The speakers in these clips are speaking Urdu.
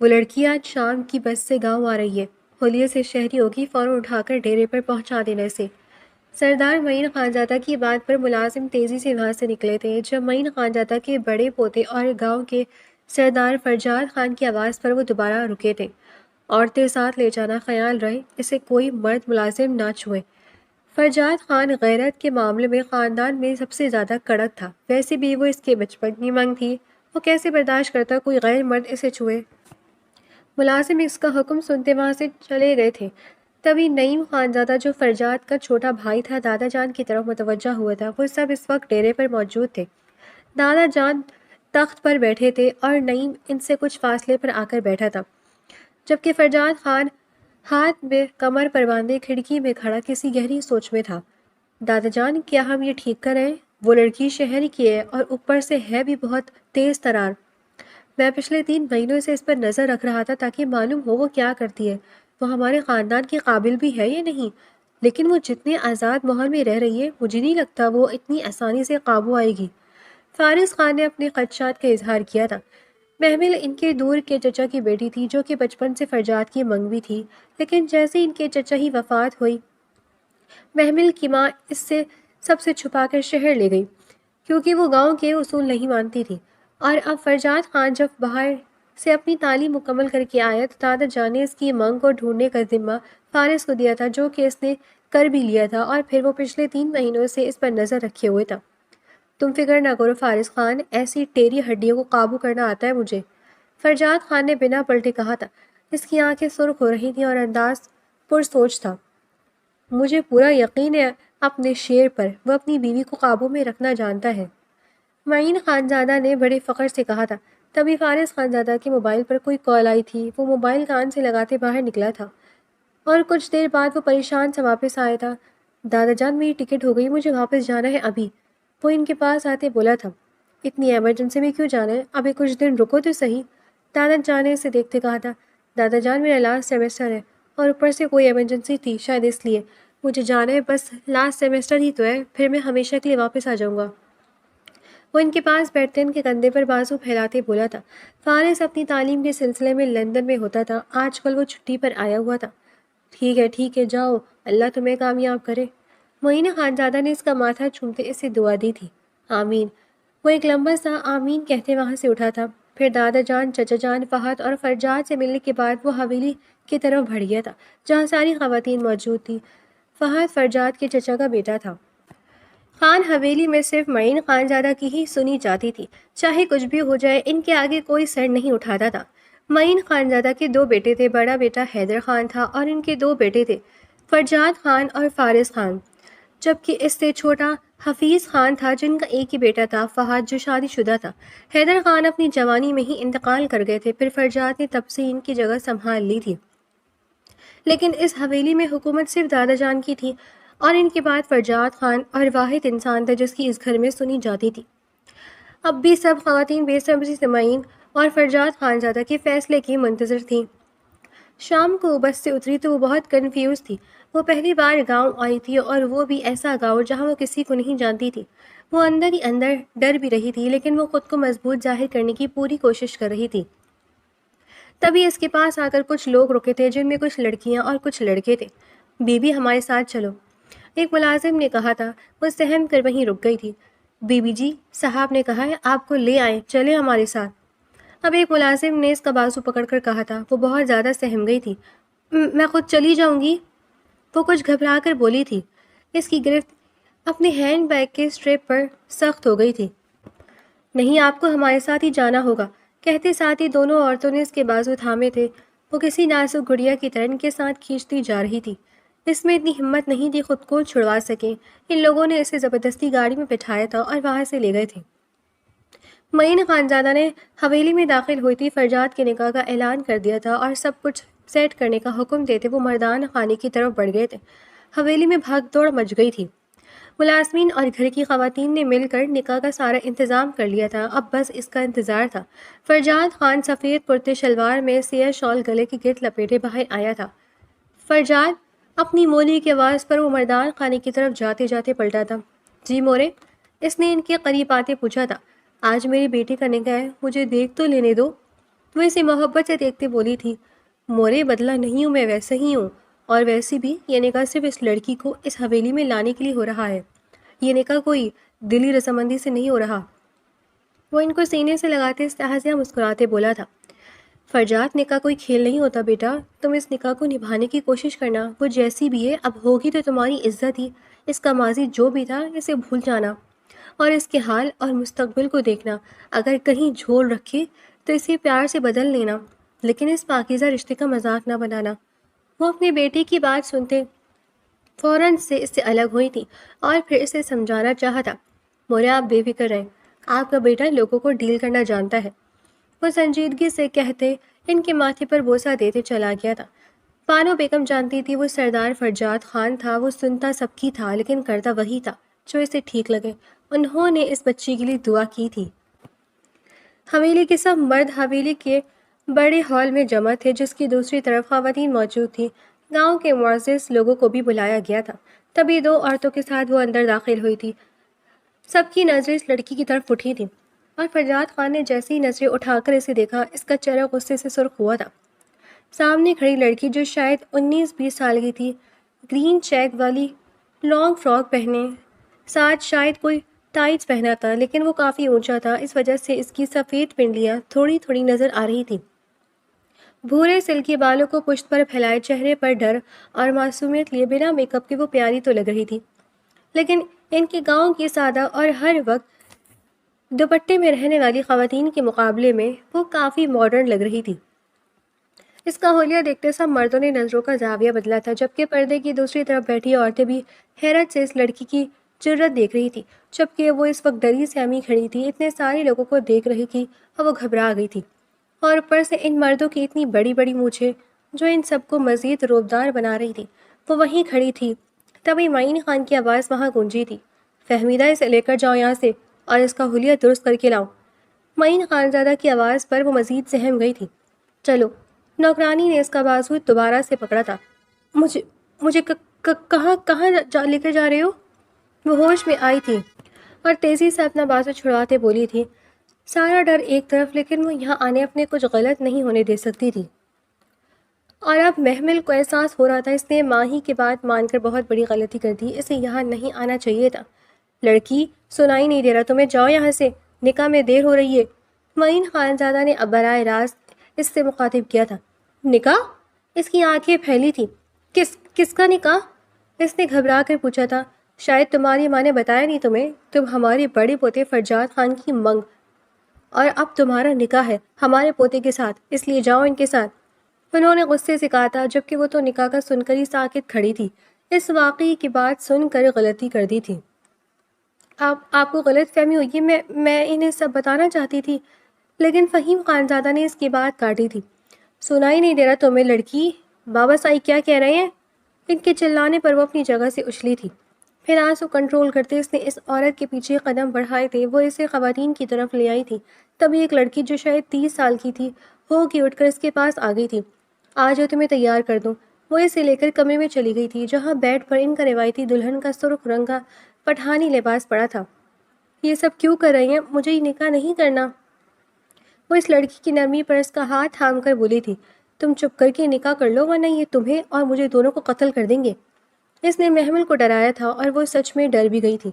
وہ لڑکی آج شام کی بس سے گاؤں آ رہی ہے، حلیے سے شہریوں کی فوراً اٹھا کر ڈیرے پر پہنچا دینے سے۔ سردار معین خانزادہ کی بات پر ملازم تیزی سے وہاں سے نکلے تھے۔ جب معین خانزادہ کے بڑے پوتے اور گاؤں کے سردار فرجاد خان کی آواز پر وہ دوبارہ رکے تھے۔ عورتیں ساتھ لے جانا خیال رہے، اسے کوئی مرد ملازم نہ چھوئے۔ فرجاد خان غیرت کے معاملے میں خاندان میں سب سے زیادہ کڑک تھا، ویسے بھی وہ اس کے بچپن کی منگ تھی، وہ کیسے برداشت کرتا کوئی غیر مرد اسے چھوئے۔ ملازم اس کا حکم سنتے وہاں سے چلے گئے تھے۔ تبھی نعیم خانزادہ جو فرجاد کا چھوٹا بھائی تھا دادا جان کی طرف متوجہ ہوا تھا۔ وہ سب اس وقت ڈیرے پر موجود تھے۔ دادا جان تخت پر بیٹھے تھے اور نعیم ان سے کچھ فاصلے پر آ کر بیٹھا تھا، جبکہ فرجاد خان ہاتھ میں کمر پر باندھے کھڑکی میں کھڑا کسی گہری سوچ میں تھا۔ دادا جان، کیا ہم یہ ٹھیک کر رہے ہیں؟ وہ لڑکی شہر کی ہے اور اوپر سے ہے بھی بہت تیز ترار۔ میں پچھلے 3 مہینوں سے اس پر نظر رکھ رہا تھا تاکہ معلوم ہو وہ کیا کرتی ہے، وہ ہمارے خاندان کے قابل بھی ہے یا نہیں، لیکن وہ جتنے آزاد ماحول میں رہ رہی ہے مجھے نہیں لگتا وہ اتنی آسانی سے قابو آئے گی۔ فارس خان نے اپنے خدشات کا اظہار کیا تھا۔ محمل ان کے دور کے چچا کی بیٹی تھی جو کہ بچپن سے فرجاد کی منگ بھی تھی، لیکن جیسے ان کے چچا ہی وفات ہوئی، محمل کی ماں اس سے سب سے چھپا کر شہر لے گئی، کیونکہ وہ گاؤں کے اصول نہیں مانتی تھی۔ اور اب فرجاد خان جب باہر سے اپنی تعلیم مکمل کر کے آیا تو دادا جان نے اس کی منگ کو ڈھونڈنے کا ذمہ فارس کو دیا تھا، جو کہ اس نے کر بھی لیا تھا، اور پھر وہ پچھلے 3 مہینوں سے اس پر نظر رکھے ہوئے تھا۔ تم فکر نہ کرو فارس خان، ایسی ٹیری ہڈیوں کو قابو کرنا آتا ہے مجھے، فرجاد خان نے بنا پلٹے کہا تھا۔ اس کی آنکھیں سرخ ہو رہی تھیں اور انداز پرسوچ تھا۔ مجھے پورا یقین ہے اپنے شیر پر، وہ اپنی بیوی کو قابو میں رکھنا جانتا ہے، معین خانزادہ نے بڑے فخر سے کہا تھا۔ تبھی فارس خانزادہ کے موبائل پر کوئی کال آئی تھی۔ وہ موبائل کان سے لگاتے باہر نکلا تھا اور کچھ دیر بعد وہ پریشان سے واپس آیا تھا۔ دادا جان، میری ٹکٹ ہو گئی، مجھے واپس جانا ہے ابھی، وہ ان کے پاس آتے بولا تھا۔ اتنی ایمرجنسی میں کیوں جانا ہے؟ ابھی کچھ دن رکو تو صحیح، دادا جان نے اسے دیکھتے کہا تھا۔ دادا جان، میرا لاسٹ سیمسٹر ہے اور اوپر سے کوئی ایمرجنسی تھی، شاید اس لیے مجھے جانا ہے، بس لاسٹ سیمسٹر ہی تو ہے، پھر میں ہمیشہ کے لیے واپس آ جاؤں گا۔ وہ ان کے پاس بیٹھتے ان کے کندھے پر بازو پھیلاتے بولا تھا۔ فارس اپنی تعلیم کے سلسلے میں لندن میں ہوتا تھا، آج کل وہ چھٹی پر آیا ہوا تھا۔ ٹھیک ہے جاؤ، اللہ تمہیں کامیاب کرے۔ معین خانزادہ نے اس کا ماتھا چومتے اسے دعا دی تھی۔ آمین۔ وہ ایک لمبا سا آمین کہتے وہاں سے اٹھا تھا۔ پھر دادا جان، چچا جان، فہد اور فرجاد سے ملنے کے بعد وہ حویلی کی طرف بڑھ گیا تھا جہاں ساری خواتین موجود تھیں۔ فہد فرجاد کے چچا کا بیٹا تھا۔ خان حویلی میں صرف معین خانزادہ کی ہی سنی جاتی تھی، چاہے کچھ بھی ہو جائے ان کے آگے کوئی سر نہیں اٹھاتا تھا۔ معین خانزادہ کے 2 بیٹے تھے، بڑا بیٹا حیدر خان تھا اور ان کے 2 بیٹے تھے، فرجاد خان اور فارس خان، جبکہ اس سے چھوٹا حفیظ خان تھا جن کا ایک ہی بیٹا تھا، فہد، جو شادی شدہ تھا۔ حیدر خان اپنی جوانی میں ہی انتقال کر گئے تھے، پھر فرجاد نے تب سے ان کی جگہ سنبھال لی تھی، لیکن اس حویلی میں حکومت صرف دادا جان کی تھی اور ان کے بعد فرجاد خان اور واحد انسان تھا جس کی اس گھر میں سنی جاتی تھی۔ اب بھی سب خواتین بے صبری سے معین اور فرجاد خانزادہ کے فیصلے کی منتظر تھیں۔ شام کو بس سے اتری تو وہ بہت کنفیوز تھی۔ وہ پہلی بار گاؤں آئی تھی اور وہ بھی ایسا گاؤں جہاں وہ کسی کو نہیں جانتی تھی۔ وہ اندر ہی اندر ڈر بھی رہی تھی، لیکن وہ خود کو مضبوط ظاہر کرنے کی پوری کوشش کر رہی تھی۔ تبھی اس کے پاس آ کر کچھ لوگ رکے تھے جن میں کچھ لڑکیاں اور کچھ لڑکے تھے۔ بی بی، ہمارے ساتھ چلو، ایک ملازم نے کہا تھا۔ وہ سہم کر وہیں رک گئی تھی۔ بی بی جی، صاحب نے کہا ہے آپ کو لے آئیں، چلیں ہمارے ساتھ۔ اب ایک ملازم نے اس کا بازو پکڑ کر کہا تھا۔ وہ بہت زیادہ سہم گئی تھی۔ میں خود چلی جاؤں گی، وہ کچھ گھبرا کر بولی تھی۔ اس کی گرفت اپنے ہینڈ بیگ کے اسٹریپ پر سخت ہو گئی تھی۔ نہیں، آپ کو ہمارے ساتھ ہی جانا ہوگا، کہتے ساتھ ہی دونوں عورتوں نے اس کے بازو تھامے تھے۔ وہ کسی نازک گڑیا کی طرح ان کے ساتھ کھینچتی جا رہی تھی۔ اس میں اتنی ہمت نہیں تھی خود کو چھڑوا سکے۔ ان لوگوں نے اسے زبردستی گاڑی میں بٹھایا تھا اور وہاں سے لے گئے تھے۔ معین خانزادہ نے حویلی میں داخل ہوئی تھی، فرجاد کے نکاح کا اعلان کر دیا تھا اور سب کچھ سیٹ کرنے کا حکم دیتے وہ مردان خانے کی طرف بڑھ گئے تھے۔ حویلی میں بھاگ دوڑ مچ گئی تھی۔ ملازمین اور گھر کی خواتین نے مل کر نکاح کا سارا انتظام کر لیا تھا، اب بس اس کا انتظار تھا۔ فرجاد خان سفید کرتے شلوار میں سیاہ شال گلے کی گرد لپیٹے باہر آیا تھا۔ فرجاد، اپنی مولی کی آواز پر وہ مردان خانے کی طرف جاتے جاتے پلٹا تھا۔ جی مورے، اس نے ان کے قریب آتے پوچھا تھا۔ آج میری بیٹی کا نکاح ہے، مجھے دیکھ تو لینے دو۔ وہ اسے محبت سے دیکھتے بولی تھی، مورے بدلہ نہیں ہوں، میں ویسے ہی ہوں، اور ویسے بھی یہ نکاح صرف اس لڑکی کو اس حویلی میں لانے کے لیے ہو رہا ہے، یہ نکاح کوئی دلی رضامندی سے نہیں ہو رہا۔ وہ ان کو سینے سے لگاتے استحضاء مسکراتے بولا تھا، فرجات، نکاح کوئی کھیل نہیں ہوتا بیٹا، تم اس نکاح کو نبھانے کی کوشش کرنا، وہ جیسی بھی ہے اب ہوگی تو تمہاری عزت ہی، اس کا ماضی جو بھی تھا اسے بھول جانا اور اس کے حال اور مستقبل کو دیکھنا، اگر کہیں جھول رکھے تو اسے پیار سے بدل لینا، لیکن اس پاکیزہ رشتے کا مذاق نہ بنانا۔ وہ اپنے بیٹے کی بات سنتے فوراً سے اس سے الگ ہوئی تھی اور پھر اسے سمجھانا چاہا تھا، مورے آپ بے فکر رہیں، آپ کا بیٹا لوگوں کو ڈیل کرنا جانتا ہے۔ وہ سنجیدگی سے کہتے ان کے ماتھے پر بوسہ دیتے چلا گیا تھا۔ بانو بیگم جانتی تھی وہ سردار فرجاد خان تھا، وہ سنتا سب کی تھا لیکن کرتا وہی تھا جو اسے ٹھیک لگے۔ انہوں نے اس بچی کے لیے دعا کی تھی۔ حویلی کے سب مرد حویلی کے بڑے ہال میں جمع تھے جس کی دوسری طرف خواتین موجود تھیں۔ گاؤں کے معزز لوگوں کو بھی بلایا گیا تھا۔ تبھی دو عورتوں کے ساتھ وہ اندر داخل ہوئی تھی۔ سب کی نظریں اس لڑکی کی طرف اٹھی تھیں اور فرجاد خان نے جیسے ہی نظریں اٹھا کر اسے دیکھا، اس کا چہرہ غصے سے سرخ ہوا تھا۔ سامنے کھڑی لڑکی جو شاید 19-20 سال کی تھی، گرین چیک والی لانگ فراک پہنے، ساتھ شاید کوئی ٹائٹس پہنا تھا، لیکن وہ کافی اونچا تھا، اس وجہ سے اس کی سفید پنڈلیاں تھوڑی تھوڑی نظر آ رہی تھیں۔ بھورے سلکی بالوں کو پشت پر پھیلائے، چہرے پر ڈر اور معصومیت لیے بنا میک اپ کے وہ پیاری تو لگ رہی تھی، لیکن ان کے گاؤں کی سادہ اور ہر وقت دوپٹے میں رہنے والی خواتین کے مقابلے میں وہ کافی ماڈرن لگ رہی تھی۔ اس کا حلیہ دیکھتے سب مردوں نے نظروں کا زاویہ بدلا تھا، جبکہ پردے کی دوسری طرف بیٹھی عورتیں بھی حیرت سے اس لڑکی کی جرت دیکھ رہی تھی، جبکہ وہ اس وقت ڈری سہمی کھڑی تھی، اتنے سارے لوگوں کو دیکھ رہی تھی اور وہ گھبرا گئی تھی، اور اوپر سے ان مردوں کی اتنی بڑی بڑی مونچھیں جو ان سب کو مزید روبدار بنا رہی تھی۔ وہ وہیں کھڑی تھی، تبھی معین خان کی آواز وہاں گونجی تھی، فہمیدہ، اسے لے کر جاؤ یہاں سے اور اس کا حلیہ درست کر کے لاؤ۔ معین خانزادہ کی آواز پر وہ مزید سہم گئی تھی۔ چلو، نوکرانی نے اس کا بازو دوبارہ سے پکڑا تھا۔ مجھے کہاں لے کر جا رہے ہو؟ وہ ہوش میں آئی تھی اور تیزی سے اپنا بازو چھڑواتے بولی تھی، سارا ڈر ایک طرف، لیکن وہ یہاں آنے اپنے کچھ غلط نہیں ہونے دے سکتی تھی، اور اب محمل کو احساس ہو رہا تھا اس نے ماہی کی بات مان کر بہت بڑی غلطی کر دی، اسے یہاں نہیں آنا چاہیے تھا۔ لڑکی، سنائی نہیں دے رہا تمہیں؟ جاؤ یہاں سے، نکاح میں دیر ہو رہی ہے۔ معین خانزادہ نے اب براہ راست اس سے مخاطب کیا تھا۔ نکاح؟ اس کی آنکھیں پھیلی تھیں۔ کس کا نکاح؟ اس نے گھبرا کر پوچھا تھا۔ شاید تمہاری ماں نے بتایا نہیں تمہیں، تم ہمارے بڑے پوتے فرجاد خان کی منگ، اور اب تمہارا نکاح ہے ہمارے پوتے کے ساتھ، اس لیے جاؤ ان کے ساتھ۔ انہوں نے غصے سے کہا تھا، جبکہ وہ تو نکاح کا سن کر ہی ساکت کھڑی تھی، اس واقعے کی بات سن کر غلطی کر دی تھی۔ آپ کو غلط فہمی ہوئی ہے، میں انہیں سب بتانا چاہتی تھی، لیکن فہیم خانزادہ نے اس کی بات کاٹی تھی۔ سنائی نہیں دے رہا تمہیں لڑکی؟ بابا سائی کیا کہہ رہے ہیں؟ ان کے چلانے پر وہ اپنی جگہ سے اچھلی تھی۔ پھر آنسو کنٹرول کرتے اس نے اس عورت کے پیچھے قدم بڑھائے تھے، وہ اسے خواتین کی طرف لے آئی تھی۔ تبھی ایک لڑکی جو شاید 30 سال کی تھی ہو کے اٹھ کر اس کے پاس آ گئی تھی۔ آج تمہیں تیار کر دوں۔ وہ اسے لے کر کمرے میں چلی گئی تھی جہاں بیڈ پر ان کا روایتی دلہن کا سرخ رنگ کا پٹھانی لباس پڑا تھا۔ یہ سب کیوں کر رہی ہیں؟ مجھے یہ نکاح نہیں کرنا۔ وہ اس لڑکی کی نرمی پر اس کا ہاتھ تھام کر بولی تھی، تم چپ کر کے نکاح کر لو ورنہ یہ تمہیں اور مجھے دونوں کو قتل کر دیں گے۔ اس نے محمل کو ڈرایا تھا اور وہ سچ میں ڈر بھی گئی تھی۔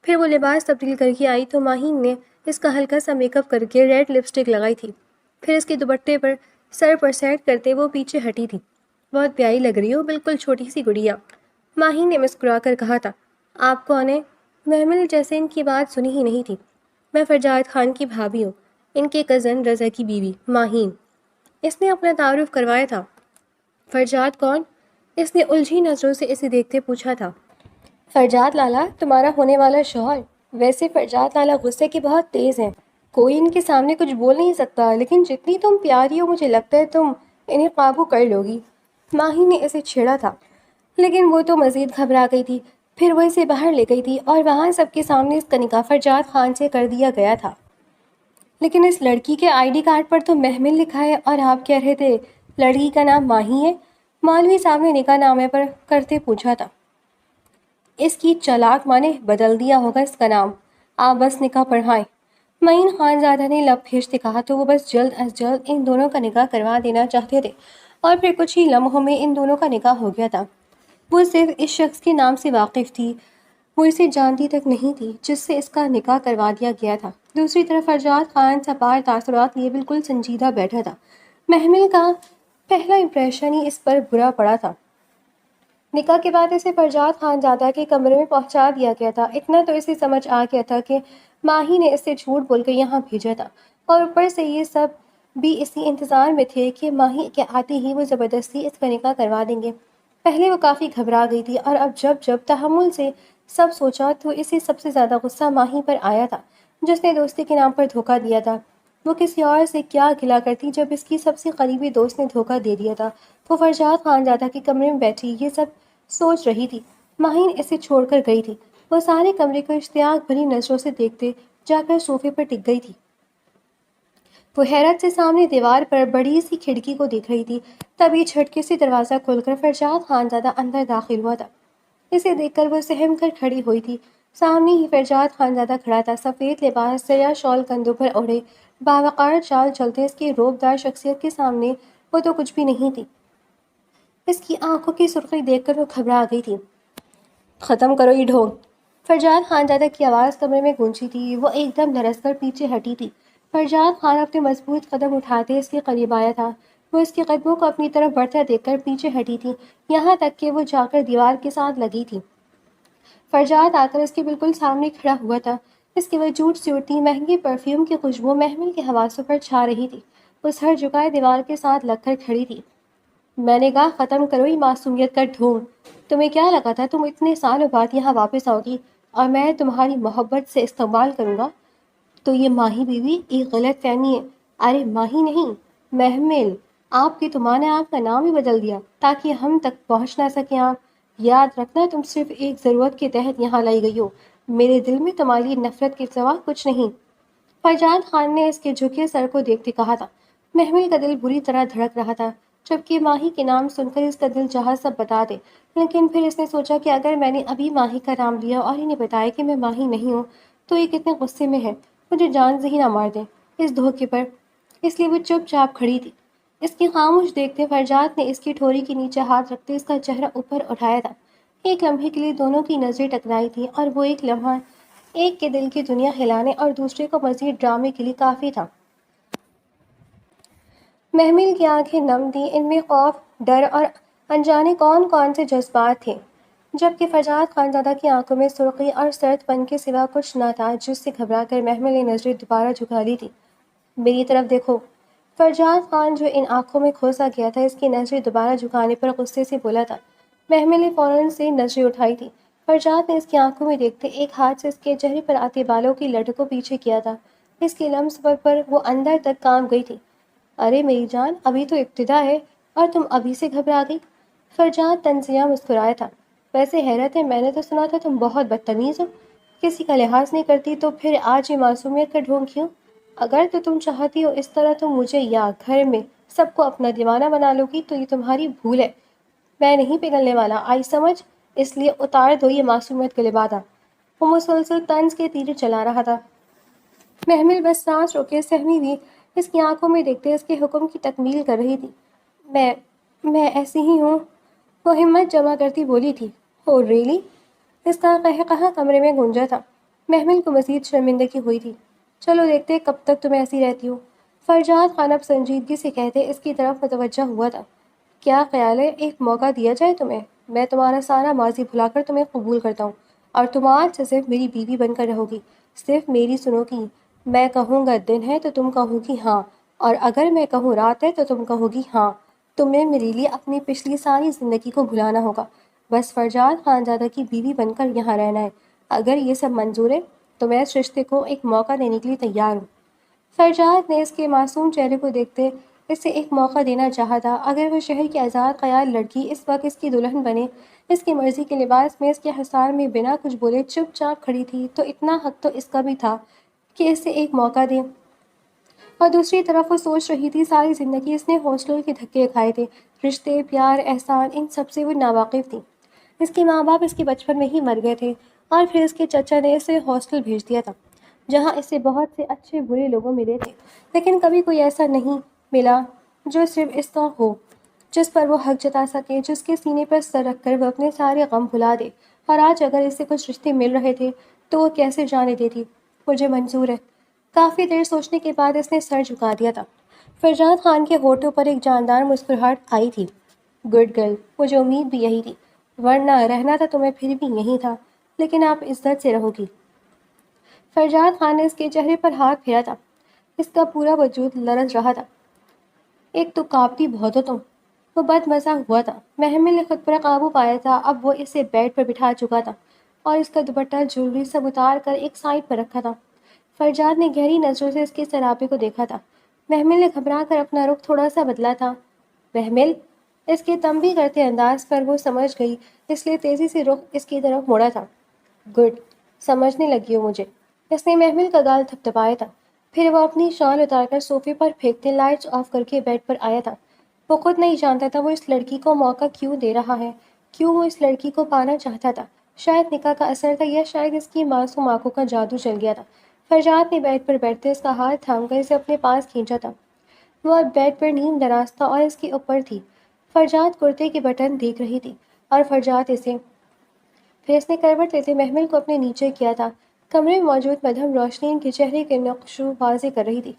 پھر وہ لباس تبدیل کر کے آئی تو ماہین نے اس کا ہلکا سا میک اپ کر کے ریڈ لپسٹک لگائی تھی، پھر اس کے دوپٹے پر سر پر سیٹ کرتے وہ پیچھے ہٹی تھی۔ بہت پیاری لگ رہی ہو، بالکل چھوٹی سی گڑیا، ماہین نے مسکرا کر کہا تھا۔ آپ کون ہیں؟ محمل جیسے ان کی بات سنی ہی نہیں تھی۔ میں فرجاد خان کی بھابھی ہوں، ان کے کزن رضا کی بیوی ماہین۔ اس نے اپنا تعارف کروایا تھا۔ فرجاد کون؟ اس نے الجھی نظروں سے اسے دیکھتے پوچھا تھا۔ فرجاد لالا، تمہارا ہونے والا شوہر۔ ویسے فرجاد لالا غصے کے بہت تیز ہیں، کوئی ان کے سامنے کچھ بول نہیں سکتا، لیکن جتنی تم پیاری ہو مجھے لگتا ہے تم انہیں قابو کر لو گی۔ ماہی نے اسے چھیڑا تھا، لیکن وہ تو مزید گھبرا گئی تھی۔ پھر وہ اسے باہر لے گئی تھی اور وہاں سب کے سامنے اس کا نکاح فرجاد خان سے کر دیا گیا تھا۔ لیکن اس لڑکی کے آئی ڈی کارڈ پر تو محمل لکھا ہے اور آپ کہہ رہے تھے لڑکی کا نام ماہی ہے، مولوی صاحب نے نکاح نامے پر کرتے پوچھا تھا۔ اس کی چالاک ماں نے بدل دیا ہوگا اس کا نام، آپ بس نکاح پڑھائیں۔ معین خانزادہ نے لب پھیرتے کہا تو وہ بس جلد از جلد ان دونوں کا نکاح کروا دینا چاہتے تھے، اور پھر کچھ ہی لمحوں میں ان دونوں کا نکاح ہو گیا تھا۔ وہ صرف اس شخص کے نام سے واقف تھی، وہ اسے جانتی تک نہیں تھی جس سے اس کا نکاح کروا دیا گیا تھا۔ دوسری طرف فرجاد خان سپار تاثرات لیے بالکل سنجیدہ بیٹھا تھا۔ محمل کا پہلا امپریشن ہی اس پر برا پڑا تھا۔ نکاح کے بعد اسے فرجاد خانزادہ کے کمرے میں پہنچا دیا گیا تھا۔ اتنا تو اسے سمجھ آ گیا تھا کہ ماہی نے اسے جھوٹ بول کر یہاں بھیجا تھا، اور اوپر سے یہ سب بھی اسی انتظار میں تھے کہ ماہی کے آتے ہی وہ زبردستی اس کا نکاح کروا دیں گے۔ پہلے وہ کافی گھبرا گئی تھی، اور اب جب تحمل سے سب سوچا تو اسے سب سے زیادہ غصہ ماہی پر آیا تھا، جس نے دوستی کے نام پر دھوکہ دیا تھا۔ وہ کسی اور سے کیا گلا کرتی جب اس کی سب سے قریبی دوست نے دھوکہ دے دیا تھا۔ وہ فرجاد خانزادہ کے کمرے میں بیٹھی یہ سب سوچ رہی تھی۔ ماہی اسے چھوڑ کر گئی تھی۔ وہ سارے کمرے کو اشتیاق بھری نظروں سے دیکھتے جا کر صوفے پر ٹک گئی تھی۔ وہ حیرت سے سامنے دیوار پر بڑی سی کھڑکی کو دیکھ رہی تھی، تبھی جھٹکے سے دروازہ کھول کر فرجاد خانزادہ اندر داخل ہوا تھا۔ اسے دیکھ کر وہ سہم کر کھڑی ہوئی تھی۔ سامنے ہی فرجاد خانزادہ کھڑا تھا، سفید لباس، سیاہ شال کندھوں پر اوڑھے، باوقار چال چلتے۔ اس کی روبدار شخصیت کے سامنے وہ تو کچھ بھی نہیں تھی۔ اس کی آنکھوں کی سرخی دیکھ کر وہ گھبرا گئی تھی۔ ختم کرو یہ ڈھونگ! فرجاد خانزادہ کی آواز کمرے میں گونجی تھی۔ وہ ایک دم لرز کر پیچھے ہٹی تھی۔ فرجاد خان اپنے مضبوط قدم اٹھاتے اس کے قریب آیا تھا۔ وہ اس کے قدموں کو اپنی طرف بڑھتا دیکھ کر پیچھے ہٹی تھی، یہاں تک کہ وہ جا کر دیوار کے ساتھ لگی تھی۔ فرجاد آ کر اس کے بالکل سامنے کھڑا ہوا تھا۔ اس کے وجود سے اڑتی مہنگی پرفیوم کی خوشبو محمل کے حواسوں پر چھا رہی تھی۔ وہ سر جھکائے دیوار کے ساتھ لگ کر کھڑی تھی۔ میں نے کہا ختم کرو یہ معصومیت کا ڈھونگ! تمہیں کیا لگا تھا تم اتنے سالوں بعد یہاں واپس آؤ گی اور میں تمہاری محبت سے استقبال کروں گا؟ تو یہ ماہی بیوی ایک غلط فہمی ہے۔ ارے ماہی نہیں، محمل! آپ کی ماں نے آپ کا نام ہی بدل دیا تاکہ ہم تک پہنچ نہ سکیں آپ۔ یاد رکھنا تم صرف ایک ضرورت کے تحت یہاں لائی گئی ہو۔ میرے دل میں تمہاری نفرت کے سوا کچھ نہیں۔ فرجاد خان نے اس کے جھکے سر کو دیکھتے کہا تھا۔ محمل کا دل بری طرح دھڑک رہا تھا، جبکہ ماہی کے نام سن کر اس کا دل چاہا سب بتا دے، لیکن پھر اس نے سوچا کہ اگر میں نے ابھی ماہی کا نام لیا اور انہیں بتایا کہ میں ماہی نہیں ہوں تو یہ کتنے غصے میں ہے، مجھے جان سے ہی نہ مار دیں اس دھوکے پر۔ اس لیے وہ چپ چاپ کھڑی تھی۔ اس کی خاموش دیکھتے فرجاد نے اس کی ٹھوری کے نیچے ہاتھ رکھتے اس کا چہرہ اوپر اٹھایا تھا۔ ایک لمحے کے لیے دونوں کی نظریں ٹکرائی تھیں، اور وہ ایک لمحہ ایک کے دل کی دنیا ہلانے اور دوسرے کو مزید ڈرامے کے لیے کافی تھا۔ محمل کی آنکھیں نم تھیں، ان میں خوف، ڈر اور انجانے کون کون سے جذبات تھے، جبکہ فرجاد خانزادہ کی آنکھوں میں سرخی اور سرد پن کے سوا کچھ نہ تھا، جس سے گھبرا کر محمل نے نظریں دوبارہ جھکا لی تھی۔ میری طرف دیکھو! فرجاد خان جو ان آنکھوں میں کھوسا گیا تھا اس کی نظریں دوبارہ جھکانے پر غصے سے بولا تھا۔ محمل نے فوراً سے نظریں اٹھائی تھی۔ فرجاد نے اس کی آنکھوں میں دیکھتے ایک ہاتھ سے اس کے چہرے پر آتے بالوں کی لٹ کو پیچھے کیا تھا۔ اس کے لمس پر وہ اندر تک کانپ گئی تھی۔ ارے میری جان، ابھی تو ابتدا ہے اور تم ابھی سے گھبرا گئی؟ فرجاد طنزیہ مسکرایا تھا۔ ویسے حیرت ہے، میں نے تو سنا تھا تم بہت بدتمیز ہو، کسی کا لحاظ نہیں کرتی، تو پھر آج یہ معصومیت کا ڈھونگ کیوں؟ اگر تو تم چاہتی ہو اس طرح تو مجھے یا گھر میں سب کو اپنا دیوانہ بنا لو گی تو یہ تمہاری بھول ہے۔ میں نہیں پگھلنے والا، آئی سمجھ؟ اس لیے اتار دو یہ معصومیت کا لبادہ۔ وہ مسلسل طنز کے تیر چلا رہا تھا۔ محمل بس سانس روکے سہمی ہوئی اس کی آنکھوں میں دیکھتے اس کے حکم کی تکمیل کر رہی تھی۔ میں ایسی ہی ہوں، وہ ہمت جمع کرتی بولی تھی۔ او ریئلی؟ اس کا قہقہہ کمرے میں گونجا تھا۔ محمل کو مزید شرمندگی ہوئی تھی۔ چلو دیکھتے کب تک تم ایسی رہتی ہو، فرجاد خان اب سنجیدگی سے کہتے اس کی طرف متوجہ ہوا تھا۔ کیا خیال ہے ایک موقع دیا جائے تمہیں؟ میں تمہارا سارا ماضی بھلا کر تمہیں قبول کرتا ہوں اور تم آج سے صرف میری بیوی بن کر رہو گی، صرف میری سنو گی۔ میں کہوں گا دن ہے تو تم کہو گی ہاں، اور اگر میں کہوں رات ہے تو تم کہو گی ہاں۔ تمہیں میرے لیے اپنی پچھلی ساری زندگی کو بھلانا ہوگا، بس فرجاد خانزادہ کی بیوی بن کر یہاں رہنا ہے۔ اگر یہ سب منظور ہے تو میں اس رشتے کو ایک موقع دینے کے لیے تیار ہوں۔ فرجاد نے اس کے معصوم چہرے کو دیکھتے اسے ایک موقع دینا چاہا تھا۔ اگر وہ شہر کی آزاد خیال لڑکی اس وقت اس کی دلہن بنے، اس کی مرضی کے لباس میں، اس کے حصار میں، بنا کچھ بولے چپ چاپ کھڑی تھی، تو اتنا حق تو اس کا بھی تھا کہ اسے ایک موقع دے۔ اور دوسری طرف وہ سوچ رہی تھی ساری زندگی اس نے ہاسٹل کے دھکے کھائے تھے، رشتے، پیار، احسان، ان سب سے وہ ناواقف تھی۔ اس کے ماں باپ اس کے بچپن میں ہی مر گئے تھے، اور پھر اس کے چچا نے اسے ہاسٹل بھیج دیا تھا۔ جہاں اسے بہت سے اچھے برے لوگوں ملے تھے، لیکن کبھی کوئی ایسا نہیں ملا جو صرف اس کا ہو، جس پر وہ حق جتا سکے، جس کے سینے پر سر رکھ کر وہ اپنے سارے غم بھلا دے۔ اور آج اگر اسے کچھ رشتے مل رہے تھے تو وہ کیسے جانے دیتی؟ مجھے منظور ہے۔ کافی دیر سوچنے کے بعد اس نے سر جھکا دیا تھا۔ فرجاد خان کے ہونٹوں پر ایک جاندار مسکراہٹ آئی تھی۔ گڈ گرل، مجھے امید بھی یہی تھی، ورنہ رہنا تو تمہیں پھر بھی یہی تھا، لیکن آپ عزت سے رہو گی۔ فرجاد خان نے اس کے چہرے پر ہاتھ پھیرا تھا۔ اس کا پورا وجود لرز رہا تھا۔ ایک تو کاپتی بہت ہو تم۔ وہ بد مزہ ہوا تھا۔ محمل نے خود پر قابو پایا تھا۔ اب وہ اسے بیڈ پر بٹھا چکا تھا اور اس کا دوپٹہ جویلری سب اتار کر ایک سائڈ پر رکھا تھا۔ فرجاد نے گہری نظروں سے اس کے سراپے کو دیکھا تھا۔ محمل نے گھبرا کر اپنا رخ تھوڑا سا بدلا تھا۔ محمل، اس کے تنبیہ کرتے انداز پر وہ سمجھ گئی، اس لیے تیزی سے رخ اس کی طرف موڑا تھا۔ گڈ، سمجھنے لگی ہو مجھے۔ اس نے محمل کا گال تھپتھپایا تھا۔ پھر وہ اپنی شال اتار کر صوفے پر پھینکتے لائٹس آف کر کے بیڈ پر آیا تھا۔ وہ خود نہیں جانتا تھا وہ اس لڑکی کو موقع کیوں دے رہا ہے، کیوں وہ اس لڑکی کو پانا چاہتا تھا۔ شاید نکاح کا اثر تھا یا شاید اس کی معصوم آنکھوں کا جادو چل گیا تھا۔ فرجاد نے بیڈ پر بیٹھتے اس کا ہاتھ تھام کر اسے اپنے پاس کھینچا تھا۔ وہ اب بیڈ پر نیم دراز تھا اور اس کے اوپر تھی۔ فرجاد کرتے کے بٹن دیکھ رہی تھی اور فرجاد اسے پھر اس نے کروٹ لیتے محمل کو اپنے نیچے کیا تھا۔ کمرے میں موجود مدھم روشنی ان کے چہرے کے نقشوں واضح کر رہی تھی۔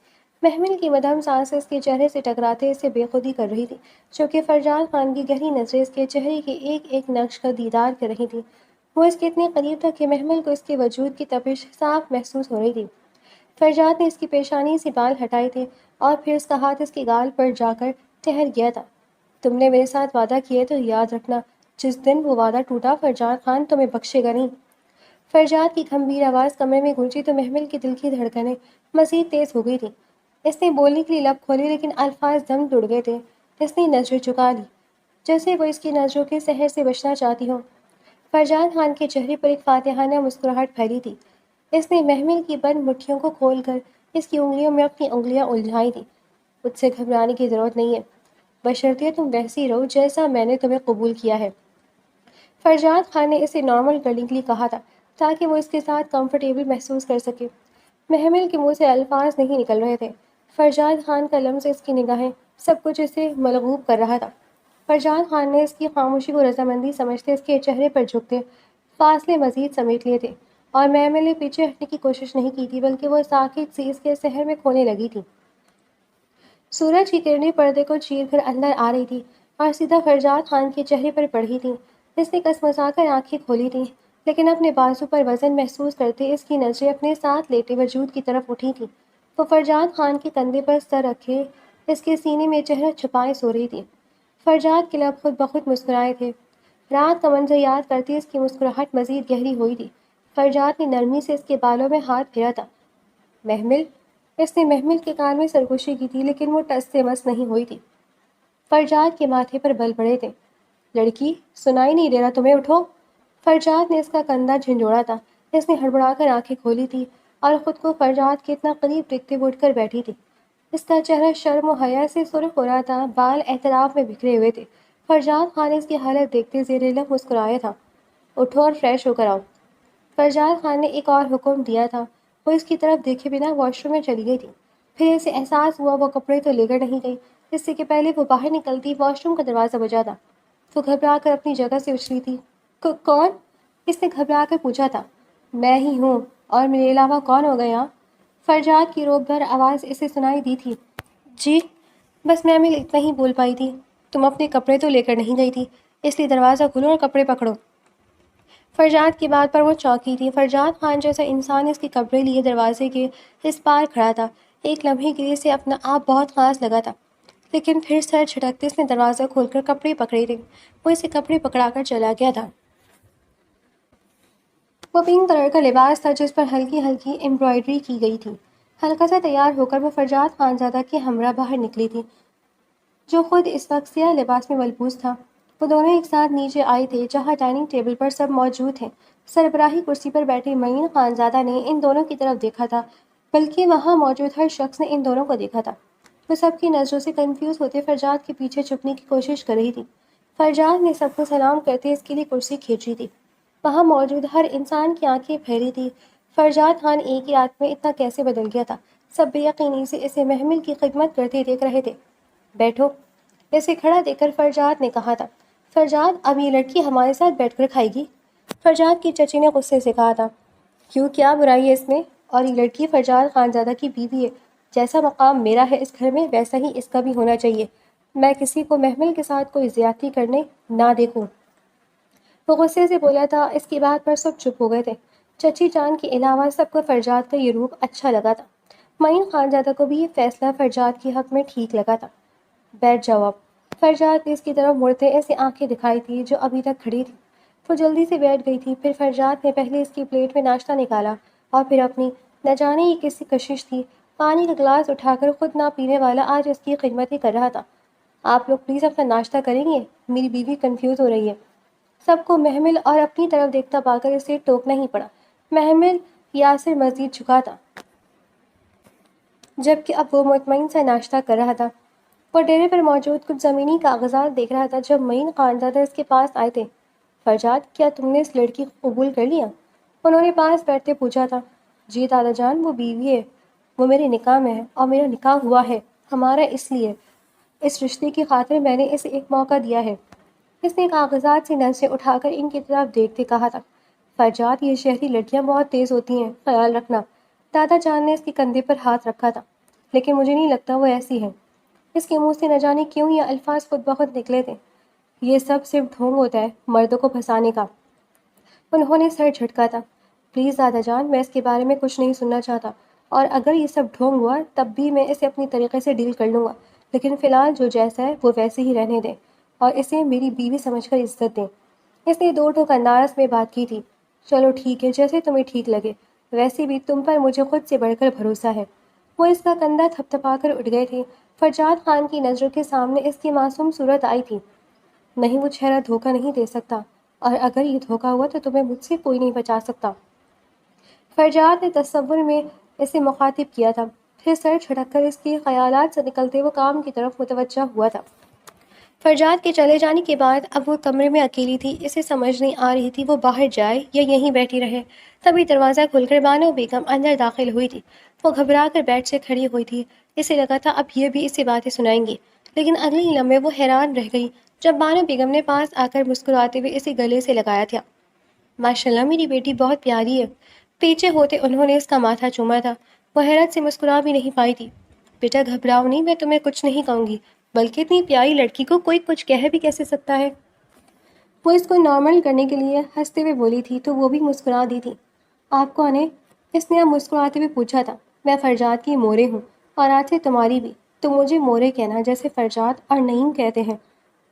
محمل کی مدھم سانسیں اس کے چہرے سے ٹکراتے اسے بے خودی کر رہی تھی، جبکہ فرجاد خان کی گہری نظریں اس کے چہرے کے ایک ایک نقش کا دیدار کر رہی تھیں۔ وہ اس کے اتنے قریب تھا کہ محمل کو اس کے وجود کی تپش صاف محسوس ہو رہی تھی۔ فرجاد نے اس کی پیشانی سے بال ہٹائے تھے اور پھر اس کا ہاتھ اس کے گال پر جا کر ٹھہر گیا تھا۔ تم نے میرے ساتھ وعدہ کیا تو یاد رکھنا، جس دن وہ وعدہ ٹوٹا فرجاد خان تمہیں بخشے گا نہیں۔ فرجاد کی گھمبیر آواز کمرے میں گونجی تو محمل کے دل کی دھڑکنیں مزید تیز ہو گئی تھیں۔ اس نے بولنے کے لیے لب کھولے لیکن الفاظ دم ٹوٹ گئے تھے۔ اس نے نظریں چکا لی، جیسے وہ اس کی نظروں کے سحر سے بچنا چاہتی ہو۔ فرجاد خان کے چہرے پر ایک فاتحانہ مسکراہٹ پھیلی تھی۔ اس نے محمل کی بند مٹھیوں کو کھول کر اس کی انگلیوں میں اپنی انگلیاں الجھائی تھیں۔ مجھ سے گھبرانے کی ضرورت نہیں ہے، بشرطیہ تم ویسی رہو جیسا میں نے تمہیں قبول کیا ہے۔ فرجاد خان نے اسے نارمل کرنے کے لیے کہا تھا تاکہ وہ اس کے ساتھ کمفرٹیبل محسوس کر سکے۔ محمل کے منہ سے الفاظ نہیں نکل رہے تھے۔ فرجاد خان کا لمس، اس کی نگاہیں، سب کچھ اسے ملغوب کر رہا تھا۔ فرجاد خان نے اس کی خاموشی کو رضامندی سمجھتے اس کے چہرے پر جھکتے فاصلے مزید سمیٹ لیے تھے، اور محمل نے پیچھے ہٹنے کی کوشش نہیں کی تھی بلکہ وہ ساکت سی اس کے سحر میں کھونے لگی تھی۔ سورج کی کرنیں پردے کو چیر کر اندر آ رہی تھی اور سیدھا فرجاد خان کے چہرے پر پڑ رہی تھیں۔ اس نے کسمسا کر آنکھیں کھولی تھیں، لیکن اپنے بازو پر وزن محسوس کرتے اس کی نظریں اپنے ساتھ لیٹے وجود کی طرف اٹھی تھیں۔ وہ فرجاد خان کے کندھے پر سر رکھے اس کے سینے میں چہرہ چھپائے سو رہی تھی۔ فرجاد کے لب خود بخود مسکرائے تھے۔ رات کا منظر یاد کرتی اس کی مسکراہٹ مزید گہری ہوئی تھی۔ فرجاد نے نرمی سے اس کے بالوں میں ہاتھ پھیرا تھا۔ محمل، اس نے محمل کے کان میں سرگوشی کی تھی لیکن وہ ٹس سے مس نہیں ہوئی تھی۔ فرجاد کے ماتھے پر بل پڑے تھے۔ لڑکی، سنائی نہیں دے رہا تمہیں؟ اٹھو۔ فرجاد نے اس کا کندھا جھنجھوڑا تھا۔ اس نے ہڑبڑا کر آنکھیں کھولی تھی اور خود کو فرجاد کے اتنا قریب دیکھتے وہ اٹھ کر بیٹھی تھی۔ اس کا چہرہ شرم و حیا سے سرخ ہو رہا تھا، بال احترام میں بکھرے ہوئے تھے۔ فرجاد خان نے اس کی حالت دیکھتے زیر لب مسکرایا تھا۔ اٹھو اور فریش ہو کر آؤ۔ فرجاد خان نے ایک اور حکم دیا تھا۔ وہ اس کی طرف دیکھے بنا واش روم میں چلی گئی تھی۔ پھر اسے احساس ہوا وہ کپڑے تو لے کر نہیں گئی۔ اس سے کہ پہلے وہ باہر نکلتی واش روم کا دروازہ بجا تھا۔ وہ گھبرا کر اپنی جگہ سے اچھلی تھی۔ کون؟ اس نے گھبرا کر پوچھا تھا۔ میں ہی ہوں، اور میرے علاوہ کون ہوگا یہاں؟ فرجاد کی روب بھر آواز اسے سنائی دی تھی۔ جی، بس میں اتنا ہی بول پائی تھی۔ تم اپنے کپڑے تو لے کر نہیں گئی تھی، اس لیے دروازہ کھولو اور کپڑے پکڑو۔ فرجاد کی بات پر وہ چونکی تھی۔ فرجاد خان جیسا انسان اس کے کپڑے لیے دروازے کے اس پار کھڑا تھا۔ ایک لمحے کے لیے اسے اپنا آپ بہت خاص لگا تھا، لیکن پھر سر جھٹکتے اس نے دروازہ کھول کر کپڑے پکڑے تھے۔ وہ اسے کپڑے پکڑا کر چلا گیا تھا۔ وہ پنک کلر کا لباس تھا جس پر ہلکی ہلکی ایمبرائڈری کی گئی تھی۔ ہلکا سا تیار ہو کر وہ فرجاد خانزادہ کے ہمراہ باہر نکلی تھی، جو خود اس وقت سیاہ لباس میں ملبوس تھا۔ وہ دونوں ایک ساتھ نیچے آئے تھے جہاں ڈائننگ ٹیبل پر سب موجود ہیں۔ سربراہی کرسی پر بیٹھے معین خانزادہ نے ان دونوں کی طرف دیکھا تھا، بلکہ وہاں موجود ہر شخص نے ان دونوں کو دیکھا تھا۔ وہ سب کی نظروں سے کنفیوز ہوتے فرجاد کے پیچھے چھپنے کی کوشش کر رہی تھی۔ فرجاد نے سب کو سلام کرتے اس کے لیے کرسی کھینچی تھی۔ وہاں موجود ہر انسان کی آنکھیں پھیری تھی۔ فرجاد خان ایک ہی رات میں اتنا کیسے بدل گیا تھا؟ سب بے یقینی سے اسے محمل کی خدمت کرتے دیکھ رہے تھے۔ بیٹھو، اسے کھڑا دیکھ کر فرجاد نے کہا تھا۔ فرجاد، اب یہ لڑکی ہمارے ساتھ بیٹھ کر کھائے گی؟ فرجاد کی چچی نے غصے سے کہا تھا۔ کیوں، کیا برائی ہے اس میں؟ اور یہ لڑکی فرجاد خانزادہ کی بیوی ہے۔ جیسا مقام میرا ہے اس گھر میں ویسا ہی اس کا بھی ہونا چاہیے۔ میں کسی کو محمل کے ساتھ کوئی زیادتی کرنے نہ دیکھوں۔ وہ غصے سے بولا تھا۔ اس کی بات پر سب چپ ہو گئے تھے۔ چچی جان کے علاوہ سب کو فرجاد کا یہ روپ اچھا لگا تھا۔ معین خانزادہ کو بھی یہ فیصلہ فرجاد کے حق میں ٹھیک لگا تھا۔ بیٹھ جاؤ اب۔ فرجاد نے اس کی طرف مڑتے ایسے آنکھیں دکھائی تھی جو ابھی تک کھڑی تھی۔ وہ جلدی سے بیٹھ گئی تھی۔ پھر فرجاد نے پہلے اس کی پلیٹ میں ناشتہ نکالا اور پھر اپنی، نہ جانے یہ کیسی کشش تھی، پانی کا گلاس اٹھا کر خود نہ پینے والا آج اس کی خدمت ہی کر رہا تھا۔ آپ لوگ پلیز اپنا ناشتہ کریں گے؟ میری بیوی کنفیوز ہو رہی ہے۔ سب کو محمل اور اپنی طرف دیکھتا پا کر اسے ٹوکنا ہی پڑا۔ محمل یاسر مزید جھکا تھا، جبکہ اب وہ مطمئن سے ناشتہ کر رہا تھا۔ وہ ڈیرے پر موجود کچھ زمینی کاغذات دیکھ رہا تھا جب معین خانزادہ اس کے پاس آئے تھے۔ فرجاد، کیا تم نے اس لڑکی کو قبول کر لیا؟ انہوں نے پاس بیٹھتے پوچھا تھا۔ جی دادا جان، وہ بیوی ہے، وہ میرے نکاح میں ہے اور میرا نکاح ہوا ہے ہمارا، اس لیے اس رشتے کی خاطر میں نے اسے ایک موقع دیا ہے۔ اس نے کاغذات سے نظریں اٹھا کر ان کی طرف دیکھتے کہا تھا۔ فرجاد، یہ شہری لڑکیاں بہت تیز ہوتی ہیں، خیال رکھنا۔ دادا جان نے اس کے کندھے پر ہاتھ رکھا تھا۔ لیکن مجھے نہیں لگتا وہ ایسی ہے۔ اس کے منہ سے نہ جانے کیوں یہ الفاظ خود بخود نکلے تھے۔ یہ سب صرف ڈھونگ ہوتا ہے مردوں کو پھنسانے کا۔ انہوں نے سر جھٹکا تھا۔ پلیز دادا جان، میں اس کے بارے میں کچھ نہیں سننا چاہتا، اور اگر یہ سب ڈھونگ ہوا تب بھی میں اسے اپنی طریقے سے ڈیل کر لوں گا، لیکن فی الحال جو جیسا ہے وہ ویسے ہی رہنے دیں اور اسے میری بیوی سمجھ کر عزت دیں۔ اس نے دو ٹوک انداز میں بات کی تھی۔ چلو ٹھیک ہے، جیسے تمہیں ٹھیک لگے، ویسے بھی تم پر مجھے خود سے بڑھ کر بھروسہ ہے۔ وہ اس کا کندھا تھپ تھپا کر اٹھ گئے تھے۔ فرجاد خان کی نظروں کے سامنے اس کی معصوم صورت آئی تھی۔ نہیں، وہ چہرہ دھوکہ نہیں دے سکتا، اور اگر یہ دھوکہ ہوا تو تمہیں مجھ سے کوئی نہیں بچا سکتا۔ فرجاد نے تصور میں اسے مخاطب کیا تھا، پھر سر جھٹک کر اس کے خیالات سے نکلتے وہ کام کی طرف متوجہ ہوا تھا۔ فرجاد کے چلے جانے کے بعد اب وہ کمرے میں اکیلی تھی۔ اسے سمجھ نہیں آ رہی تھی وہ باہر جائے یا یہیں بیٹھی رہے۔ تبھی دروازہ کھل کر بانو بیگم اندر داخل ہوئی تھی۔ وہ گھبرا کر بیڈ سے کھڑی ہوئی تھی۔ اسے لگا تھا اب یہ بھی اسے باتیں سنائیں گی، لیکن اگلے ہی لمحے وہ حیران رہ گئی جب بانو بیگم نے پاس آ کر مسکراتے ہوئے اسے گلے سے لگایا تھا۔ ماشاءاللہ، میری بیٹی بہت پیاری ہے۔ پیچھے ہوتے انہوں نے اس کا ماتھا چوما تھا۔ وہ حیرت سے مسکرا بھی نہیں پائی تھی۔ بیٹا گھبراؤ نہیں، میں تمہیں کچھ نہیں کہوں گی، بلکہ اتنی پیاری لڑکی کو کوئی کچھ کہہ بھی کیسے سکتا ہے؟ وہ اس کو نارمل کرنے کے لیے ہنستے ہوئے بولی تھی تو وہ بھی مسکرا دی تھی۔ آپ کون ہیں؟ اس نے اب مسکراتے ہوئے پوچھا تھا۔ میں فرجاد کی مورے ہوں، اور آج سے تمہاری بھی، تو مجھے مورے کہنا جیسے فرجاد اور نعیم کہتے ہیں۔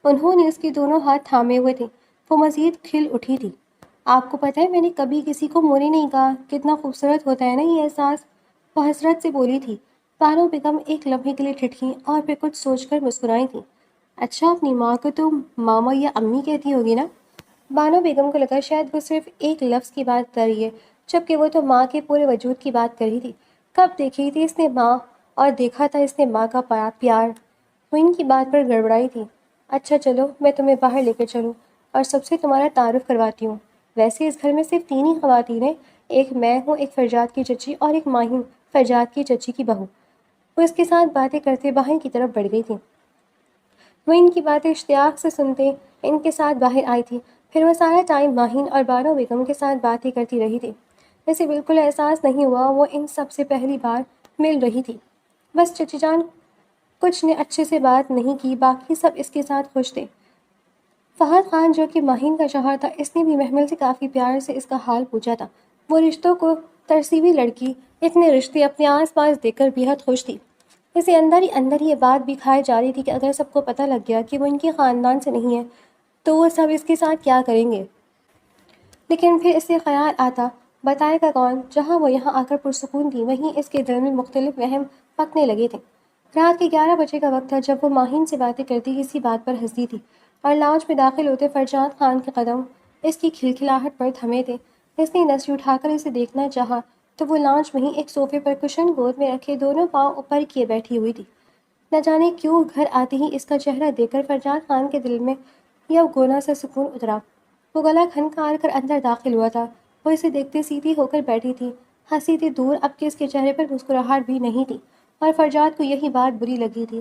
انہوں نے اس کے دونوں ہاتھ تھامے ہوئے تھے۔ وہ مزید کھل اٹھی تھی۔ آپ کو پتہ ہے میں نے کبھی کسی کو مورے نہیں کہا، کتنا خوبصورت ہوتا ہے نا یہ احساس؟ وہ حسرت سے بولی تھی۔ بانو بیگم ایک لمحے کے لیے ٹھٹکیں اور پھر کچھ سوچ کر مسکرائی تھیں۔ اچھا، اپنی ماں کو تو ماما یا امی کہتی ہوگی نا؟ بانو بیگم کو لگا شاید وہ صرف ایک لفظ کی بات کر رہی ہے، جبکہ وہ تو ماں کے پورے وجود کی بات کر رہی تھی۔ کب دیکھی تھی اس نے ماں، اور دیکھا تھا اس نے ماں کا پیار؟ وہ ان کی بات پر گڑبڑائی تھی۔ اچھا چلو، میں تمہیں باہر لے کر چلوں اور سب سے تمہارا تعارف کرواتی ہوں۔ ویسے اس گھر میں صرف 3 ہی خواتین ہیں، ایک میں ہوں، ایک فرجاد کی چچی اور ایک ماہین، فرجاد کی چچی کی بہو۔ وہ اس کے ساتھ باتیں کرتے باہر کی طرف بڑھ گئی تھی۔ وہ ان کی باتیں اشتیاق سے سنتے ان کے ساتھ باہر آئی تھی۔ پھر وہ سارا ٹائم ماہین اور بانو بیگم کے ساتھ باتیں کرتی رہی تھی۔ اسے بالکل احساس نہیں ہوا وہ ان سب سے پہلی بار مل رہی تھی۔ بس چچی جان کچھ نے اچھے سے بات نہیں کی، باقی سب اس کے ساتھ خوش تھے۔ فہد خان جو کہ ماہین کا شوہر تھا، اس نے بھی محمل سے کافی پیار سے اس کا حال پوچھا تھا۔ وہ رشتوں کو ترسی ہوئی لڑکی اتنے رشتے اپنے آس پاس دیکھ کر بےحد خوش تھی۔ اسے اندر ہی یہ بات بھی کھائے جا رہی تھی کہ اگر سب کو پتہ لگ گیا کہ وہ ان کے خاندان سے نہیں ہے تو وہ سب اس کے ساتھ کیا کریں گے۔ لیکن پھر اسے خیال آتا، بتائے گا کون؟ جہاں وہ یہاں آ کر پرسکون تھی، وہیں اس کے دل میں مختلف وہم پکنے لگے تھے۔ رات کے 11 بجے کا وقت تھا جب وہ ماہین سے باتیں کرتی کسی بات پر ہنسی تھی، اور لاؤنج میں داخل ہوتے فرجاد خان کے قدم اس کی کھلکھلاہٹ پر تھمے تھے۔ اس نے نظر اٹھا کر اسے دیکھنا چاہا تو وہ لاؤنج میں ہی ایک صوفے پر کشن گود میں رکھے دونوں پاؤں اوپر کیے بیٹھی ہوئی تھی۔ نہ جانے کیوں گھر آتے ہی اس کا چہرہ دیکھ کر فرجاد خان کے دل میں یہ گونا سا سکون اترا۔ وہ گلا کھنکار کر اندر داخل ہوا تھا۔ وہ اسے دیکھتے سیدھی ہو کر بیٹھی تھی، ہنسی تھی دور، اب کہ اس کے چہرے پر مسکراہٹ بھی نہیں تھی، اور فرجاد کو یہی بات بری لگی تھی۔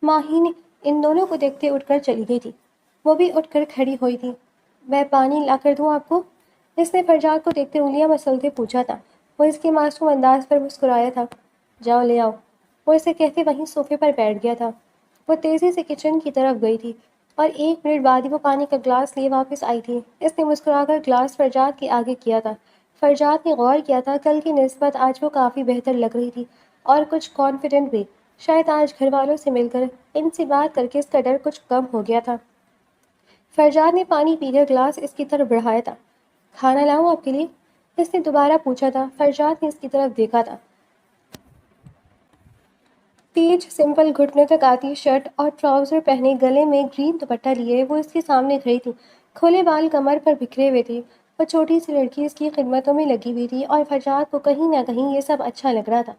ماہین ان دونوں کو دیکھتے اٹھ کر چلی گئی تھی۔ وہ بھی اٹھ کر کھڑی ہوئی تھی۔ میں پانی لا کر دوں آپ کو؟ اس نے فرجاد کو دیکھتے انگلیاں مسلتے پوچھا تھا۔ وہ اس کے معصوم انداز پر مسکرایا تھا۔ جاؤ لے آؤ، وہ اسے کہتے وہیں صوفے پر بیٹھ گیا تھا۔ وہ تیزی سے کچن کی طرف گئی تھی اور 1 منٹ بعد ہی وہ پانی کا گلاس لیے واپس آئی تھی۔ اس نے مسکرا کر گلاس فرجاد کے آگے کیا تھا۔ فرجاد نے غور کیا تھا کل کی نسبت آج وہ کافی بہتر لگ رہی تھی اور کچھ کانفیڈنٹ بھی۔ شاید آج گھر والوں سے مل کر، ان سے بات کر کے اس کا ڈر کچھ کم ہو گیا تھا۔ فرجاد نے پانی پی کر گلاس اس کی طرف بڑھایا تھا۔ کھانا لاؤں آپ کے لیے؟ اس نے دوبارہ پوچھا تھا۔ فرجاد نے اس کی طرف دیکھا تھا۔ پیچ سمپل گھٹنوں تک آتی شرٹ اور ٹراؤزر پہنے، گلے میں گرین دوپٹہ لیے وہ اس کے سامنے کھڑی تھی۔ کھلے بال کمر پر بکھرے ہوئے تھے۔ وہ چھوٹی سی لڑکی اس کی خدمتوں میں لگی ہوئی تھی اور فرجاد کو کہیں نہ کہیں یہ سب اچھا لگ رہا تھا۔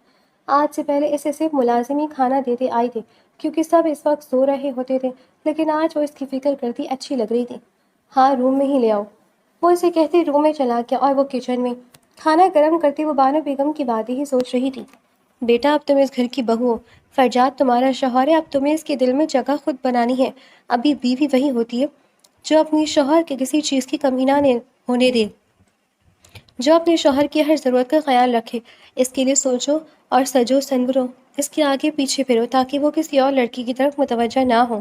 آج سے پہلے اسے صرف ملازم ہی کھانا دیتے آئے تھے کیونکہ سب اس وقت سو رہے ہوتے تھے، لیکن آج وہ اس کی فکر کرتی اچھی لگ رہی تھی۔ ہاں روم میں ہی لے آؤ، وہ اسے کہتے روم میں چلا گیا اور وہ کچن میں کھانا گرم کرتے وہ بانو بیگم کی باتیں ہی سوچ رہی تھی۔ بیٹا اب تم اس گھر کی بہو ہو، فرجاد تمہارا شوہر ہے، اب تمہیں اس کے دل میں جگہ خود بنانی ہے۔ ابھی بیوی وہی ہوتی ہے جو اپنی شوہر کے کسی چیز کی کمی نہ ہونے دے، جو اپنے شوہر کی ہر ضرورت کا خیال رکھے، اس کے لیے سوچو اور سجو سنورو، اس کے آگے پیچھے پھرو تاکہ وہ کسی اور لڑکی کی طرف متوجہ نہ ہو۔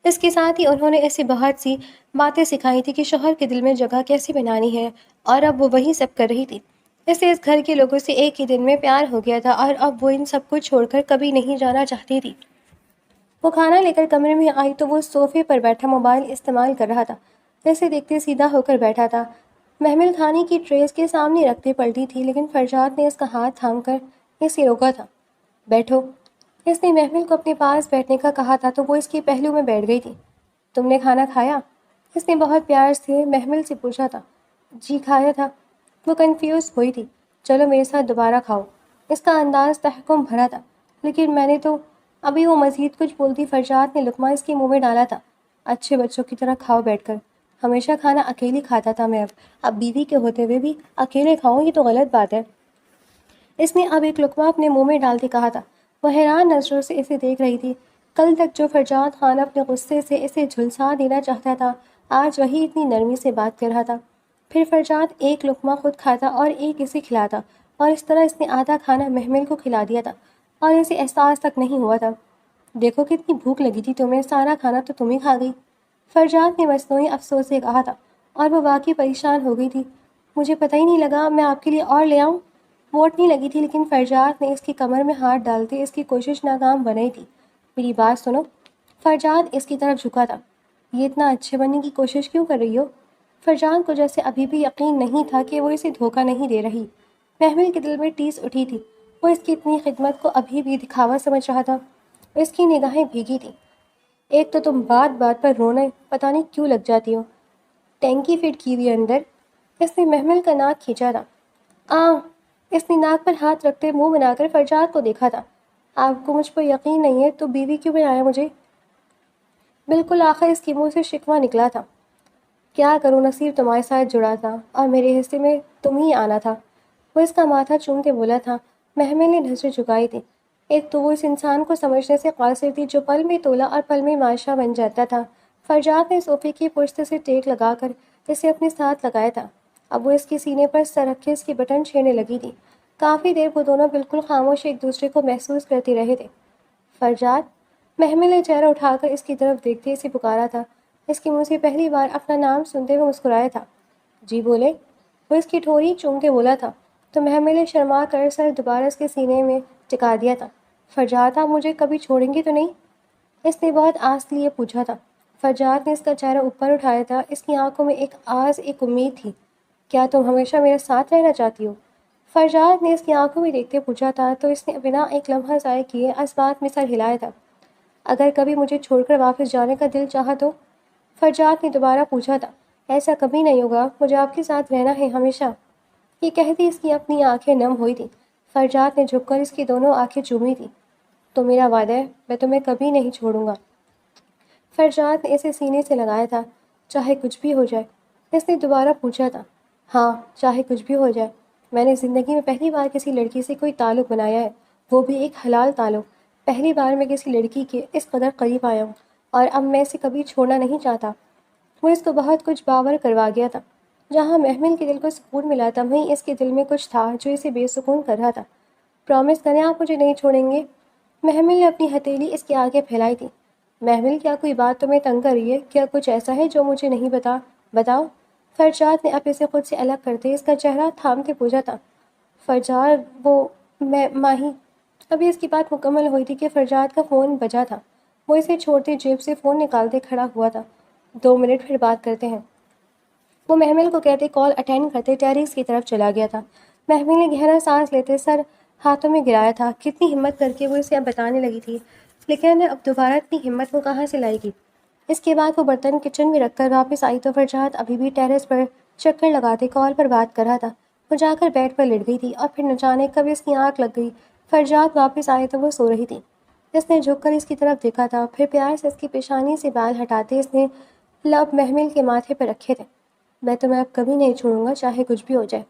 اس کے ساتھ ہی انہوں نے ایسی بہت سی باتیں سکھائی تھی کہ شوہر کے دل میں جگہ کیسے بنانی ہے، اور اب وہ وہی سب کر رہی تھی۔ اسے اس گھر کے لوگوں سے ایک ہی دن میں پیار ہو گیا تھا اور اب وہ ان سب کو چھوڑ کر کبھی نہیں جانا چاہتی تھی۔ وہ کھانا لے کر کمرے میں آئی تو وہ صوفے پر بیٹھا موبائل استعمال کر رہا تھا۔ اسے دیکھتے سیدھا ہو کر بیٹھا تھا۔ محمل کھانے کی ٹرے اس کے سامنے رکھتے پلٹی تھی، لیکن فرجاد نے اس کا ہاتھ تھام کر اسے روکا تھا۔ بیٹھو، اس نے محمل کو اپنے پاس بیٹھنے کا کہا تھا تو وہ اس کے پہلو میں بیٹھ گئی تھی۔ تم نے کھانا کھایا؟ اس نے بہت پیار سے محمل سے پوچھا تھا۔ جی کھایا تھا، وہ کنفیوز ہوئی تھی۔ چلو میرے ساتھ دوبارہ کھاؤ، اس کا انداز تحکم بھرا تھا۔ لیکن میں نے تو، ابھی وہ مزید کچھ بولتی فرجاد نے لقمہ اس کے منہ میں ڈالا تھا۔ اچھے بچوں کی طرح کھاؤ بیٹھ کر، ہمیشہ کھانا اکیلی کھاتا تھا میں، اب بیوی کے ہوتے ہوئے بھی اکیلے کھاؤں، یہ تو غلط بات ہے۔ اس نے اب ایک لقمہ اپنے منہ میں ڈالتے کہا تھا۔ وہ حیران نظروں سے اسے دیکھ رہی تھی۔ کل تک جو فرجاد خان اپنے غصے سے اسے جھلسا دینا چاہتا تھا، آج وہی اتنی نرمی سے بات کر رہا تھا۔ پھر فرجاد ایک لقمہ خود کھاتا اور ایک اسے کھلاتا، اور اس طرح اس نے آدھا کھانا محمل کو کھلا دیا تھا اور اسے احساس تک نہیں ہوا تھا۔ دیکھو کتنی بھوک لگی تھی تمہیں، سارا کھانا تو تم ہی کھا گئی، فرجاد نے مصنوعی افسوس سے کہا تھا، اور وہ واقعی پریشان ہو گئی تھی۔ مجھے پتہ ہی نہیں لگا، میں آپ کے لیے اور لے آؤں؟ ووٹ نہیں لگی تھی، لیکن فرجاد نے اس کی کمر میں ہاتھ ڈالتے اس کی کوشش ناکام بنائی تھی۔ میری بات سنو، فرجاد اس کی طرف جھکا تھا۔ یہ اتنا اچھے بننے کی کوشش کیوں کر رہی ہو؟ فرجاد کو جیسے ابھی بھی یقین نہیں تھا کہ وہ اسے دھوکہ نہیں دے رہی۔ محمل کے دل میں ٹیس اٹھی تھی، وہ اس کی اتنی خدمت کو ابھی بھی دکھاوا سمجھ رہا تھا۔ اس کی نگاہیں بھیگی تھیں۔ ایک تو تم بات بات پر رونے پتہ نہیں کیوں لگ جاتی ہو، ٹینکی فٹ کی ہوئی اندر۔ اس نے محمل کا ناک کھینچا تھا۔ اس نے ناک پر ہاتھ رکھتے منہ بنا کر فرجاد کو دیکھا تھا۔ آپ کو مجھ پر یقین نہیں ہے تو بیوی کیوں بنایا مجھے؟ بالکل آخر اس کے منہ سے شکوہ نکلا تھا۔ کیا کروں، نصیب تمہارے ساتھ جڑا تھا اور میرے حصے میں تم ہی آنا تھا، وہ اس کا ماتھا چومتے بولا تھا۔ محمل نے نظریں جھکائی تھی۔ ایک تو وہ اس انسان کو سمجھنے سے قاصر تھی جو پل میں تولا اور پل میں ماشا بن جاتا تھا۔ فرجاد نے صوفے کی پشت سے ٹیک لگا کر اسے اپنے ساتھ لگایا تھا۔ اب وہ اس کے سینے پر سر رکھ کے اس کی بٹن چھیڑنے لگی تھی۔ کافی دیر وہ دونوں بالکل خاموش ایک دوسرے کو محسوس کرتے رہے تھے۔ فرجاد، محمل نے چہرہ اٹھا کر اس کی طرف دیکھتے اسے پکارا تھا۔ اس کے منہ سے پہلی بار اپنا نام سنتے ہوئے مسکرایا تھا۔ جی بولے، وہ اس کی ٹھوری چومتے بولا تھا، تو محمل نے شرما کر سر دوبارہ اس کے سینے میں ٹکا دیا تھا۔ فرجاد، آپ مجھے کبھی چھوڑیں گے تو نہیں؟ اس نے بہت آس لیے پوچھا تھا۔ فرجاد نے اس کا چہرہ اوپر اٹھایا تھا۔ اس کی آنکھوں میں ایک آس، ایک امید تھی۔ کیا تم ہمیشہ میرے ساتھ رہنا چاہتی ہو؟ فرجاد نے اس کی آنکھوں میں دیکھتے پوچھا تھا تو اس نے بنا ایک لمحہ ضائع کیے اس بات میں سر ہلایا تھا۔ اگر کبھی مجھے چھوڑ کر واپس جانے کا دل چاہا تو؟ فرجاد نے دوبارہ پوچھا تھا۔ ایسا کبھی نہیں ہوگا، مجھے آپ کے ساتھ رہنا ہے ہمیشہ، یہ کہتی اس کی اپنی آنکھیں نم ہوئی تھیں۔ فرجاد نے جھک کر اس کی دونوں آنکھیں چومی تھیں۔ تو میرا وعدہ ہے، میں تمہیں کبھی نہیں چھوڑوں گا۔ فرجاد نے اسے سینے سے لگایا تھا۔ چاہے کچھ بھی ہو جائے؟ اس نے دوبارہ پوچھا تھا۔ ہاں، چاہے کچھ بھی ہو جائے، میں نے زندگی میں پہلی بار کسی لڑکی سے کوئی تعلق بنایا ہے، وہ بھی ایک حلال تعلق۔ پہلی بار میں کسی لڑکی کے اس قدر قریب آیا ہوں اور اب میں اسے کبھی چھوڑنا نہیں چاہتا۔ وہ اس کو بہت کچھ باور کروا گیا تھا۔ جہاں محمل کے دل کو سکون ملا تھا، وہیں اس کے دل میں کچھ تھا جو اسے بے سکون کر رہا تھا۔ پرومس کریں آپ مجھے نہیں چھوڑیں گے؟ محمل نے اپنی ہتھیلی اس کے آگے پھیلائی تھی۔ محمل، کیا کوئی بات تمہیں تنگ کر رہی ہے؟ کیا کچھ ایسا ہے جو مجھے نہیں بتاؤ۔ فرجاد نے اب اسے خود سے الگ کرتے اس کا چہرہ تھامتے پوچھا تھا۔ فرجاد، میں ماہی۔ ابھی اس کی بات مکمل ہوئی تھی کہ فرجاد کا فون بجا تھا۔ وہ اسے چھوڑتے جیب سے فون نکالتے کھڑا ہوا تھا۔ 2 منٹ پھر بات کرتے ہیں، وہ محمل کو کہتے کال اٹینڈ کرتے ٹیریس کی طرف چلا گیا تھا۔ محمل نے گہرا سانس لیتے سر ہاتھوں میں گرایا تھا۔ کتنی ہمت کر کے وہ اسے اب بتانے لگی تھی، لیکن اب دوبارہ اتنی ہمت وہ کہاں سے لائے گی؟ اس کے بعد وہ برتن کچن میں رکھ کر واپس آئی تو فرجاد ابھی بھی ٹیریس پر چکر لگاتے کال پر بات کر رہا تھا۔ وہ جا کر بیڈ پر لٹ گئی تھی اور پھر نہ جانے کب اس کی آنکھ لگ گئی۔ فرجاد واپس آئے تو وہ سو رہی تھی۔ اس نے جھک کر اس کی طرف دیکھا تھا، پھر پیار سے اس کی پیشانی سے بال ہٹاتے اس نے لب محمل کے ماتھے پر رکھے تھے۔ میں تمہیں اب کبھی نہیں چھوڑوں گا، چاہے کچھ بھی ہو جائے۔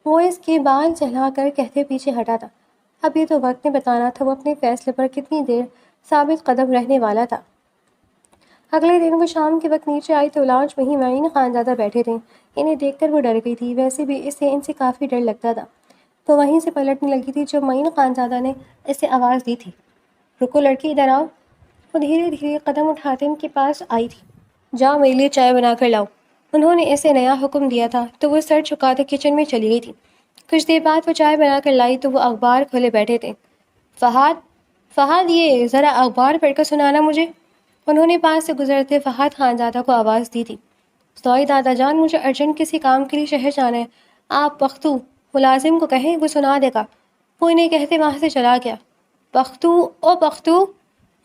وہ اس کے بال چہلا کر کہتے پیچھے ہٹا تھا۔ اب یہ تو وقت نے بتانا تھا وہ اپنے فیصلے پر کتنی دیر ثابت قدم رہنے والا تھا۔ اگلے دن وہ شام کے وقت نیچے آئی تو لاؤنج میں ہی معین خانزادہ بیٹھے تھے۔ انہیں دیکھ کر وہ ڈر گئی تھی، ویسے بھی اسے ان سے کافی ڈر لگتا تھا۔ تو وہیں سے پلٹنے لگی تھی جب معین خانزادہ نے اسے آواز دی تھی، رکو لڑکی، ادھر آؤ۔ وہ دھیرے دھیرے قدم اٹھاتے ان کے پاس آئی تھی۔ جاؤ میرے لیے چائے بنا کر لاؤ۔ انہوں نے اسے نیا حکم دیا تھا تو وہ سر جھکاتے کچن میں چلی گئی تھی۔ کچھ دیر بعد وہ چائے بنا کر لائی تو وہ اخبار کھولے بیٹھے تھے۔ فہد، یہ ذرا اخبار پڑھ کر سنانا مجھے۔ انہوں نے پاس سے گزرتے فہد خانزادہ کو آواز دی تھی۔ سوری دادا جان، مجھے ارجنٹ کسی کام کے لیے شہر جانا ہے، آپ پختو ملازم کو کہیں، وہ سنا دے گا۔ وہ انہیں کہتے وہاں سے چلا گیا۔ پختو۔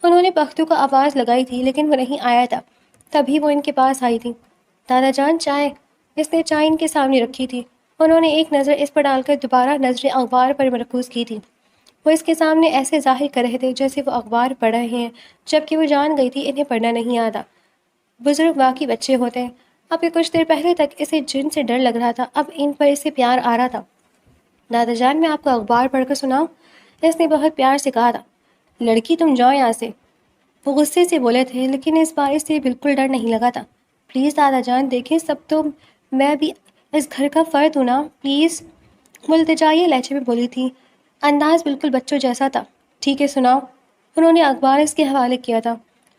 انہوں نے پختو کو آواز لگائی تھی لیکن وہ نہیں آیا تھا۔ تبھی وہ ان کے پاس آئی تھی۔ دادا جان چائے۔ اس نے چائے ان کے سامنے رکھی تھی۔ انہوں نے ایک نظر اس پر ڈال کر دوبارہ نظر اخبار پر مرکوز کی تھی۔ وہ اس کے سامنے ایسے ظاہر کر رہے تھے جیسے وہ اخبار پڑھ رہے ہیں، جبکہ وہ جان گئی تھی انہیں پڑھنا نہیں آتا۔ بزرگ واقعی بچے ہوتے ہیں۔ اب یہ کچھ دیر پہلے تک اسے جن سے ڈر لگ رہا تھا، اب ان پر اسے پیار آ رہا تھا۔ دادا جان، میں آپ کو اخبار پڑھ کر سناؤں؟ اس نے بہت پیار سے کہا تھا۔ لڑکی، تم جاؤ یہاں سے۔ وہ غصے سے بولے تھے لیکن اس بار اسے بالکل ڈر نہیں لگا تھا۔ پلیز دادا جان، دیکھیں سب تو میں بھی اس گھر کا فرد ہوں نا، پلیز۔ وہ التجائیہ لہجے میں بولی تھی، انداز بالکل بچوں جیسا تھا۔ ٹھیک ہے سناؤ۔ انہوں نے اخبار اس کے حوالے کیا تھا۔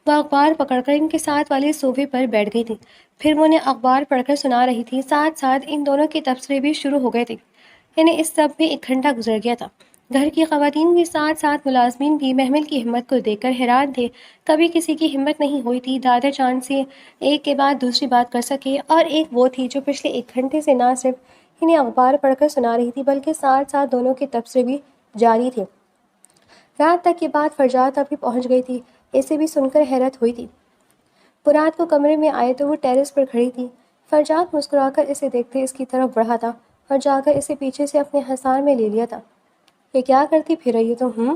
وہ اخبار پکڑ کر ان کے ساتھ والے صوفے پر بیٹھ گئی تھی۔ پھر وہ انہیں اخبار پڑھ کر سنا رہی تھی، ساتھ ساتھ ان دونوں کے تبصرے بھی شروع ہو گئے تھے۔ انہیں اس سب میں 1 گھنٹہ گزر گیا تھا۔ گھر کی خواتین کے ساتھ ساتھ ملازمین بھی محمل کی ہمت کو دیکھ کر حیران تھے۔ کبھی کسی کی ہمت نہیں ہوئی تھی دادا جان سے ایک کے بعد دوسری بات کر سکے، اور ایک وہ تھی جو پچھلے 1 گھنٹے سے نہ صرف انہیں اخبار پڑھ کر سنا رہی تھی بلکہ ساتھ ساتھ دونوں کے تبصرے بھی جاری تھے۔ رات تک یہ بات فرجاد ابھی پہنچ گئی تھی، اسے بھی سن کر حیرت ہوئی تھی۔ وہ رات کو کمرے میں آئے تو وہ ٹیرس پر کھڑی تھی۔ فرجاد مسکرا کر اسے دیکھتے اس کی طرف بڑھا تھا اور جا کر اسے پیچھے سے اپنے حصار میں لے لیا تھا۔ یہ کیا کرتی پھر رہی ہو تم؟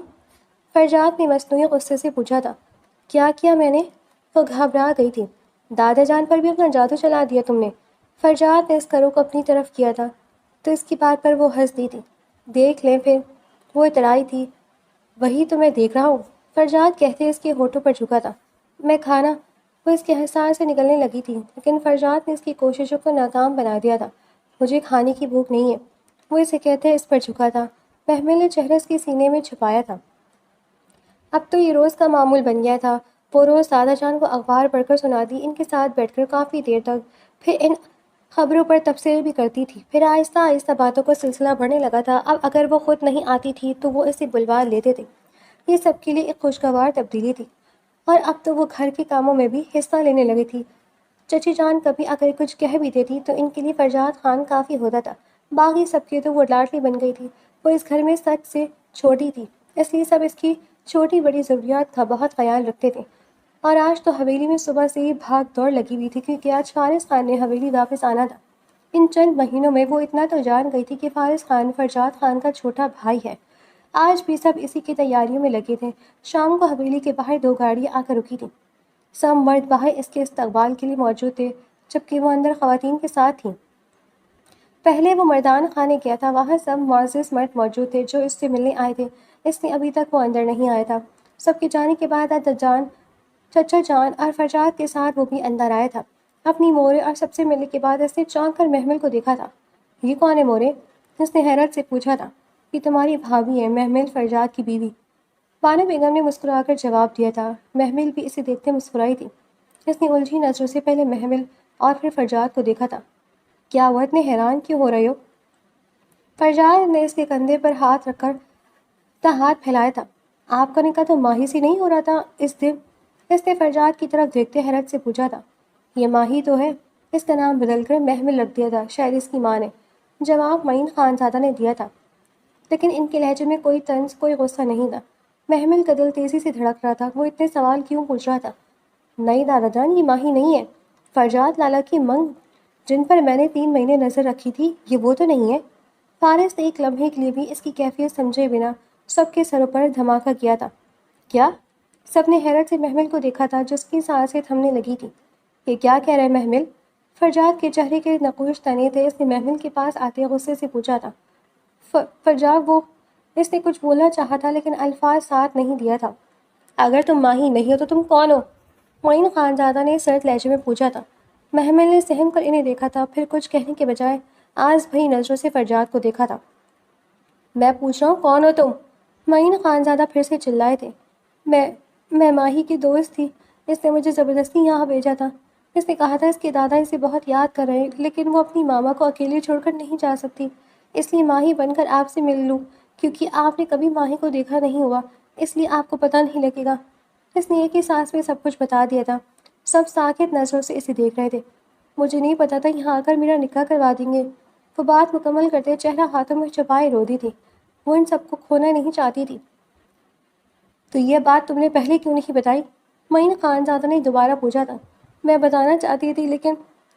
فرجاد نے مصنوعی غصے سے پوچھا تھا۔ کیا میں نے؟ وہ گھبرا گئی تھی۔ دادا جان پر بھی اپنا جادو چلا دیا تم نے؟ فرجاد نے اس کرو کو اپنی طرف کیا تھا تو اس کی بات پر وہ ہنس دی تھی۔ دیکھ لیں پھر، وہ اترائی تھی۔ وہی تو میں دیکھ رہا ہوں، فرجاد کہتے اس کے ہونٹوں پر جھکا تھا۔ میں کھانا، وہ اس کے حصار سے نکلنے لگی تھی لیکن فرجاد نے اس کی کوششوں کو ناکام بنا دیا تھا۔ مجھے کھانے کی بھوک نہیں ہے، وہ اسے کہتے اس پر جھکا تھا۔ محمل نے چہرہ اس کے سینے میں چھپایا تھا۔ اب تو یہ روز کا معمول بن گیا تھا۔ وہ روز دادا جان کو اخبار پڑھ کر سناتی، ان کے ساتھ بیٹھ کر کافی دیر تک، پھر ان خبروں پر تبصرے بھی کرتی تھی۔ پھر آہستہ آہستہ باتوں کا سلسلہ بڑھنے لگا تھا۔ اب اگر وہ خود نہیں آتی تھی تو وہ اسے بلوا لیتے تھے۔ یہ سب کے لیے ایک خوشگوار تبدیلی تھی، اور اب تو وہ گھر کے کاموں میں بھی حصہ لینے لگی تھی۔ چچی جان کبھی اگر کچھ کہہ بھی دیتی تو ان کے لیے فرجاد خان کافی ہوتا تھا۔ باقی سب کی تو وہ لاڈلی بن گئی تھی۔ وہ اس گھر میں سچ سے چھوٹی تھی، اس لیے سب اس کی چھوٹی بڑی ضروریات کا بہت خیال رکھتے تھے۔ اور آج تو حویلی میں صبح سے ہی بھاگ دوڑ لگی ہوئی تھی کیونکہ آج فارس خان نے حویلی واپس آنا تھا۔ ان چند مہینوں میں وہ اتنا تو جان گئی تھی کہ فارس خان فرجاد خان کا چھوٹا بھائی ہے۔ آج بھی سب اسی کی تیاریوں میں لگے تھے۔ شام کو حویلی کے باہر 2 گاڑیاں آ کر رکی تھیں۔ سب مرد باہر اس کے استقبال کے لیے موجود تھے جبکہ وہ اندر خواتین کے ساتھ تھیں۔ پہلے وہ مردان خانے گیا تھا، وہاں سب معزز مرد موجود تھے جو اس سے ملنے آئے تھے، اس لیے ابھی تک وہ اندر نہیں آیا تھا۔ سب کے جانے کے بعد دادا جان، چچا جان اور فرجاد کے ساتھ وہ بھی اندر آیا تھا۔ اپنی مورے اور سب سے ملنے کے بعد اس نے چونک کر محمل کو دیکھا تھا۔ یہ کون ہے مورے؟ اس نے حیرت سے پوچھا تھا۔ یہ تمہاری بھابھی ہے، محمل، فرجاد کی بیوی۔ بانو بیگم نے مسکرا کر جواب دیا تھا۔ محمل بھی اسے دیکھتے مسکرائی تھی۔ اس نے الجھی نظروں سے پہلے محمل اور پھر فرجاد کو دیکھا تھا۔ کیا ہوا، اتنے حیران کیوں ہو رہے ہو؟ فرجاد نے اس کے کندھے پر ہاتھ رکھ کر ہاتھ پھیلایا تھا۔ آپ کا نکاح تو ماہی سے نہیں ہو رہا تھا اس دن؟ اس نے فرجاد کی طرف دیکھتے حیرت سے پوچھا تھا۔ یہ ماہی تو ہے، اس کا نام بدل کر محمل رکھ دیا تھا، شاید اس کی ماں نے، جواب معین خانزادہ نے دیا تھا، لیکن ان کے لہجے میں کوئی طنز، کوئی غصہ نہیں تھا۔ محمل کا دل تیزی سے دھڑک رہا تھا، وہ اتنے سوال کیوں پوچھ رہا تھا؟ نہیں دادا جان، یہ ماہی نہیں ہے۔ فرجاد لالا کی منگ جن پر میں نے 3 مہینے نظر رکھی تھی، یہ وہ تو نہیں ہے؟ فارس نے ایک لمحے کے لیے بھی اس کی کیفیت سمجھے بنا سب کے سروں پر دھماکہ کیا تھا۔ کیا؟ سب نے حیرت سے محمل کو دیکھا تھا جو اس کی سانسیں تھمنے لگی تھی۔ یہ کیا کہہ رہے محمل؟ فرجاد کے چہرے کے نقوش تنے تھے۔ اس نے محمل کے پاس آتے غصے سے پوچھا تھا۔ فرجاد، وہ اس نے کچھ بولنا چاہا تھا لیکن الفاظ ساتھ نہیں دیا تھا۔ اگر تم ماہی نہیں ہو تو تم کون ہو؟ معین خانزادہ نے سرد لہجے میں پوچھا تھا۔ محمل نے سہم کر انہیں دیکھا تھا، پھر کچھ کہنے کے بجائے آس بھری نظروں سے فرجاد کو دیکھا تھا۔ میں پوچھ رہا ہوں کون ہو تم؟ معین خانزادہ پھر سے چلائے تھے۔ میں ماہی کی دوست تھی، اس نے مجھے زبردستی یہاں بھیجا تھا۔ اس نے کہا تھا اس کے دادا اسے بہت یاد کر رہے ہیں، لیکن وہ اپنی ماما کو اکیلے چھوڑ کر نہیں جا سکتی، اس لیے ماہی بن کر آپ سے مل لوں، کیونکہ آپ نے کبھی ماہی کو دیکھا نہیں ہوا، اس لیے آپ کو پتہ نہیں لگے گا۔ اس نے ایک ہی سانس میں سب کچھ بتا دیا تھا۔ سب ساکت نظروں سے اسے دیکھ رہے تھے۔ مجھے نہیں پتا تھا یہاں آ کر میرا نکاح کروا دیں گے۔ وہ بات مکمل کرتے چہرہ ہاتھوں میں چھپائے رو دی تھی۔ وہ ان سب کو کھونا نہیں چاہتی تھی۔ تو یہ بات تم نے پہلے کیوں نہیں بتائی؟ معین خانزادہ نے دوبارہ پوچھا تھا۔ میں بتانا چاہتی تھی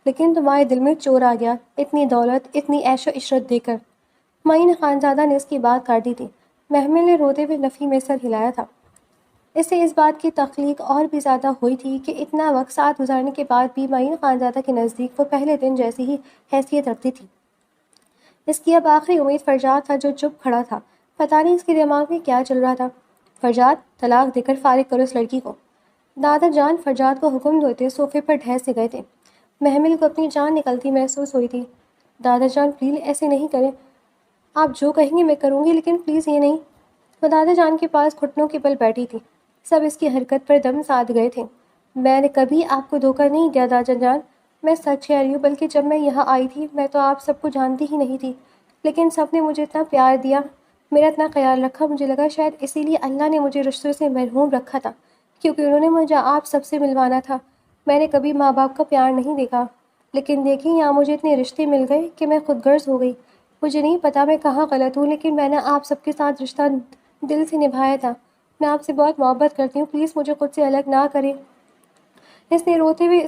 لیکن تمہارے دل میں چور آ گیا، اتنی دولت، اتنی عیش و عشرت دے کر۔ معین خانزادہ نے اس کی بات کاٹ دی تھی۔ محمل نے روتے ہوئے نفی میں سر ہلایا تھا۔ اس سے اس بات کی تخلیق اور بھی زیادہ ہوئی تھی کہ اتنا وقت ساتھ گزارنے کے بعد بھی معین خانزادہ کے نزدیک وہ پہلے دن جیسی ہی حیثیت رکھتی تھی۔ اس کی اب آخری امید فرجاد تھا جو چپ کھڑا تھا۔ پتہ نہیں اس کے دماغ میں کیا چل رہا تھا۔ فرجاد، طلاق دے کر فارغ کرو اس لڑکی کو۔ دادا جان فرجاد کو حکم دیتے صوفے پر ڈھہ سے گئے تھے۔ محمل کو اپنی جان نکلتی محسوس ہوئی تھی۔ دادا جان پلیز ایسے نہیں کریں، آپ جو کہیں گے میں کروں گی، لیکن پلیز یہ نہیں۔ وہ دادا جان کے پاس گھٹنوں کے بل بیٹھی تھی۔ سب اس کی حرکت پر دم ساتھ گئے تھے۔ میں نے کبھی آپ کو دھوکہ نہیں دیا دادا جان، میں سچ کہہ رہی ہوں، بلکہ جب میں یہاں آئی تھی میں تو آپ سب کو جانتی ہی نہیں تھی، لیکن سب نے مجھے اتنا پیار دیا، میرا اتنا خیال رکھا، مجھے لگا شاید اسی لیے اللہ نے مجھے رشتوں سے محروم رکھا تھا، کیونکہ انہوں نے مجھے آپ سب سے ملوانا تھا۔ میں نے کبھی ماں باپ کا پیار نہیں دیکھا، لیکن دیکھیں یہاں مجھے اتنے رشتے مل گئے کہ میں خود غرض ہو گئی۔ مجھے نہیں پتا میں کہاں غلط ہوں، لیکن میں نے آپ سب کے ساتھ رشتہ دل سے نبھایا تھا۔ میں آپ سے بہت محبت کرتی ہوں، پلیز مجھے خود سے الگ نہ کریں۔ اس نے روتے ہوئے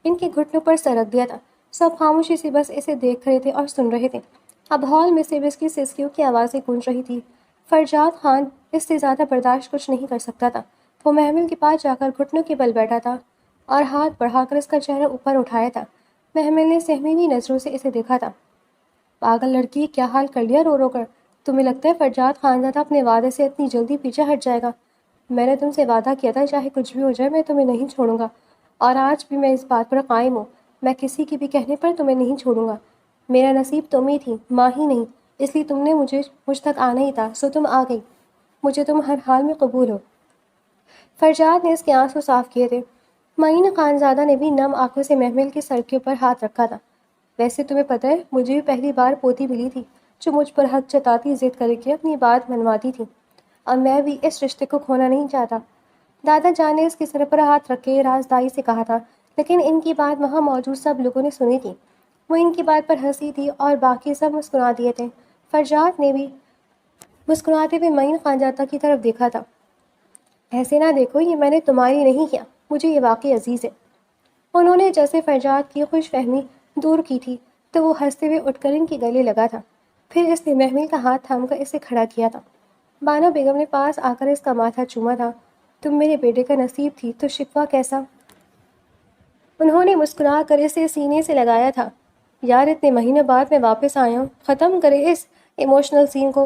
ان کے گھٹنوں پر سر رکھ دیا تھا۔ سب خاموشی سے بس اسے دیکھ رہے تھے اور سن رہے تھے۔ اب ہال میں سے اس کی سسکیوں کی آوازیں گونج رہی تھی۔ فرجاد خان اس سے زیادہ برداشت کچھ نہیں کر سکتا تھا۔ وہ محمل کے پاس جا کر گھٹنوں کے بل بیٹھا تھا اور ہاتھ بڑھا کر اس کا چہرہ اوپر اٹھایا تھا۔ محمل نے سہمی ہوئی نظروں سے اسے دیکھا تھا۔ پاگل لڑکی، کیا حال کر لیا رو رو کر؟ تمہیں لگتا ہے فرجاد خانزادہ اپنے وعدے سے اتنی جلدی پیچھے ہٹ جائے گا؟ میں نے تم سے وعدہ کیا تھا چاہے کچھ بھی ہو جائے میں تمہیں نہیں چھوڑوں گا، اور آج بھی میں اس بات پر قائم ہوں۔ میں کسی کے بھی کہنے پر تمہیں نہیں چھوڑوں گا۔ میرا نصیب تم ہی تھی، ماں ہی نہیں، اس لیے تم نے مجھ تک آنا ہی تھا، سو تم آ گئی۔ مجھے تم ہر حال میں قبول ہو۔ فرجاد نے اس کے آنسو صاف کیے تھے۔ معین خانزادہ نے بھی نم آنکھوں سے محمل کے سر کے اوپر ہاتھ رکھا تھا۔ ویسے تمہیں پتہ ہے مجھے بھی پہلی بار پوتی ملی تھی جو مجھ پر حق جتاتی، ضد کر کے اپنی بات منواتی تھی، اور میں بھی اس رشتے کو کھونا نہیں چاہتا۔ دادا جان نے اس کے سر پر ہاتھ رکھ کے رازداری سے کہا تھا، لیکن ان کی بات وہاں موجود سب لوگوں نے سنی تھی۔ وہ ان کی بات پر ہنسی تھی اور باقی سب مسکرا دیے تھے۔ فرجاد نے بھی مسکراتے ہوئے معین خانزادہ کی طرف دیکھا تھا۔ ایسے نہ دیکھو، یہ میں نے تمہاری نہیں کیا، مجھے یہ واقعی عزیز ہے۔ انہوں نے جیسے فرجاد کی خوش فہمی دور کی تھی تو وہ ہنستے ہوئے اٹھ کر ان کے گلے لگا تھا۔ پھر اس نے محمل کا ہاتھ تھام کر اسے کھڑا کیا تھا۔ بانو بیگم نے پاس آ کر اس کا ماتھا چوما تھا۔ تم میرے بیٹے کا نصیب تھی تو شکوہ کیسا؟ انہوں نے مسکرا کر اسے سینے سے لگایا تھا۔ یار اتنے مہینے بعد میں واپس آیا ہوں، ختم کرے اس ایموشنل سین کو۔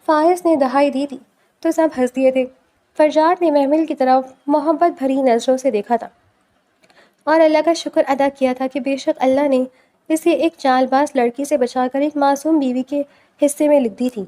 فائز نے دہائی دی تھی تو سب ہنس دیے تھے۔ فرجاد نے محمل کی طرف محبت بھری نظروں سے دیکھا تھا اور اللہ کا شکر ادا کیا تھا کہ بے شک اللہ نے اسے ایک چال باز لڑکی سے بچا کر ایک معصوم بیوی کے حصے میں لکھ دی تھی۔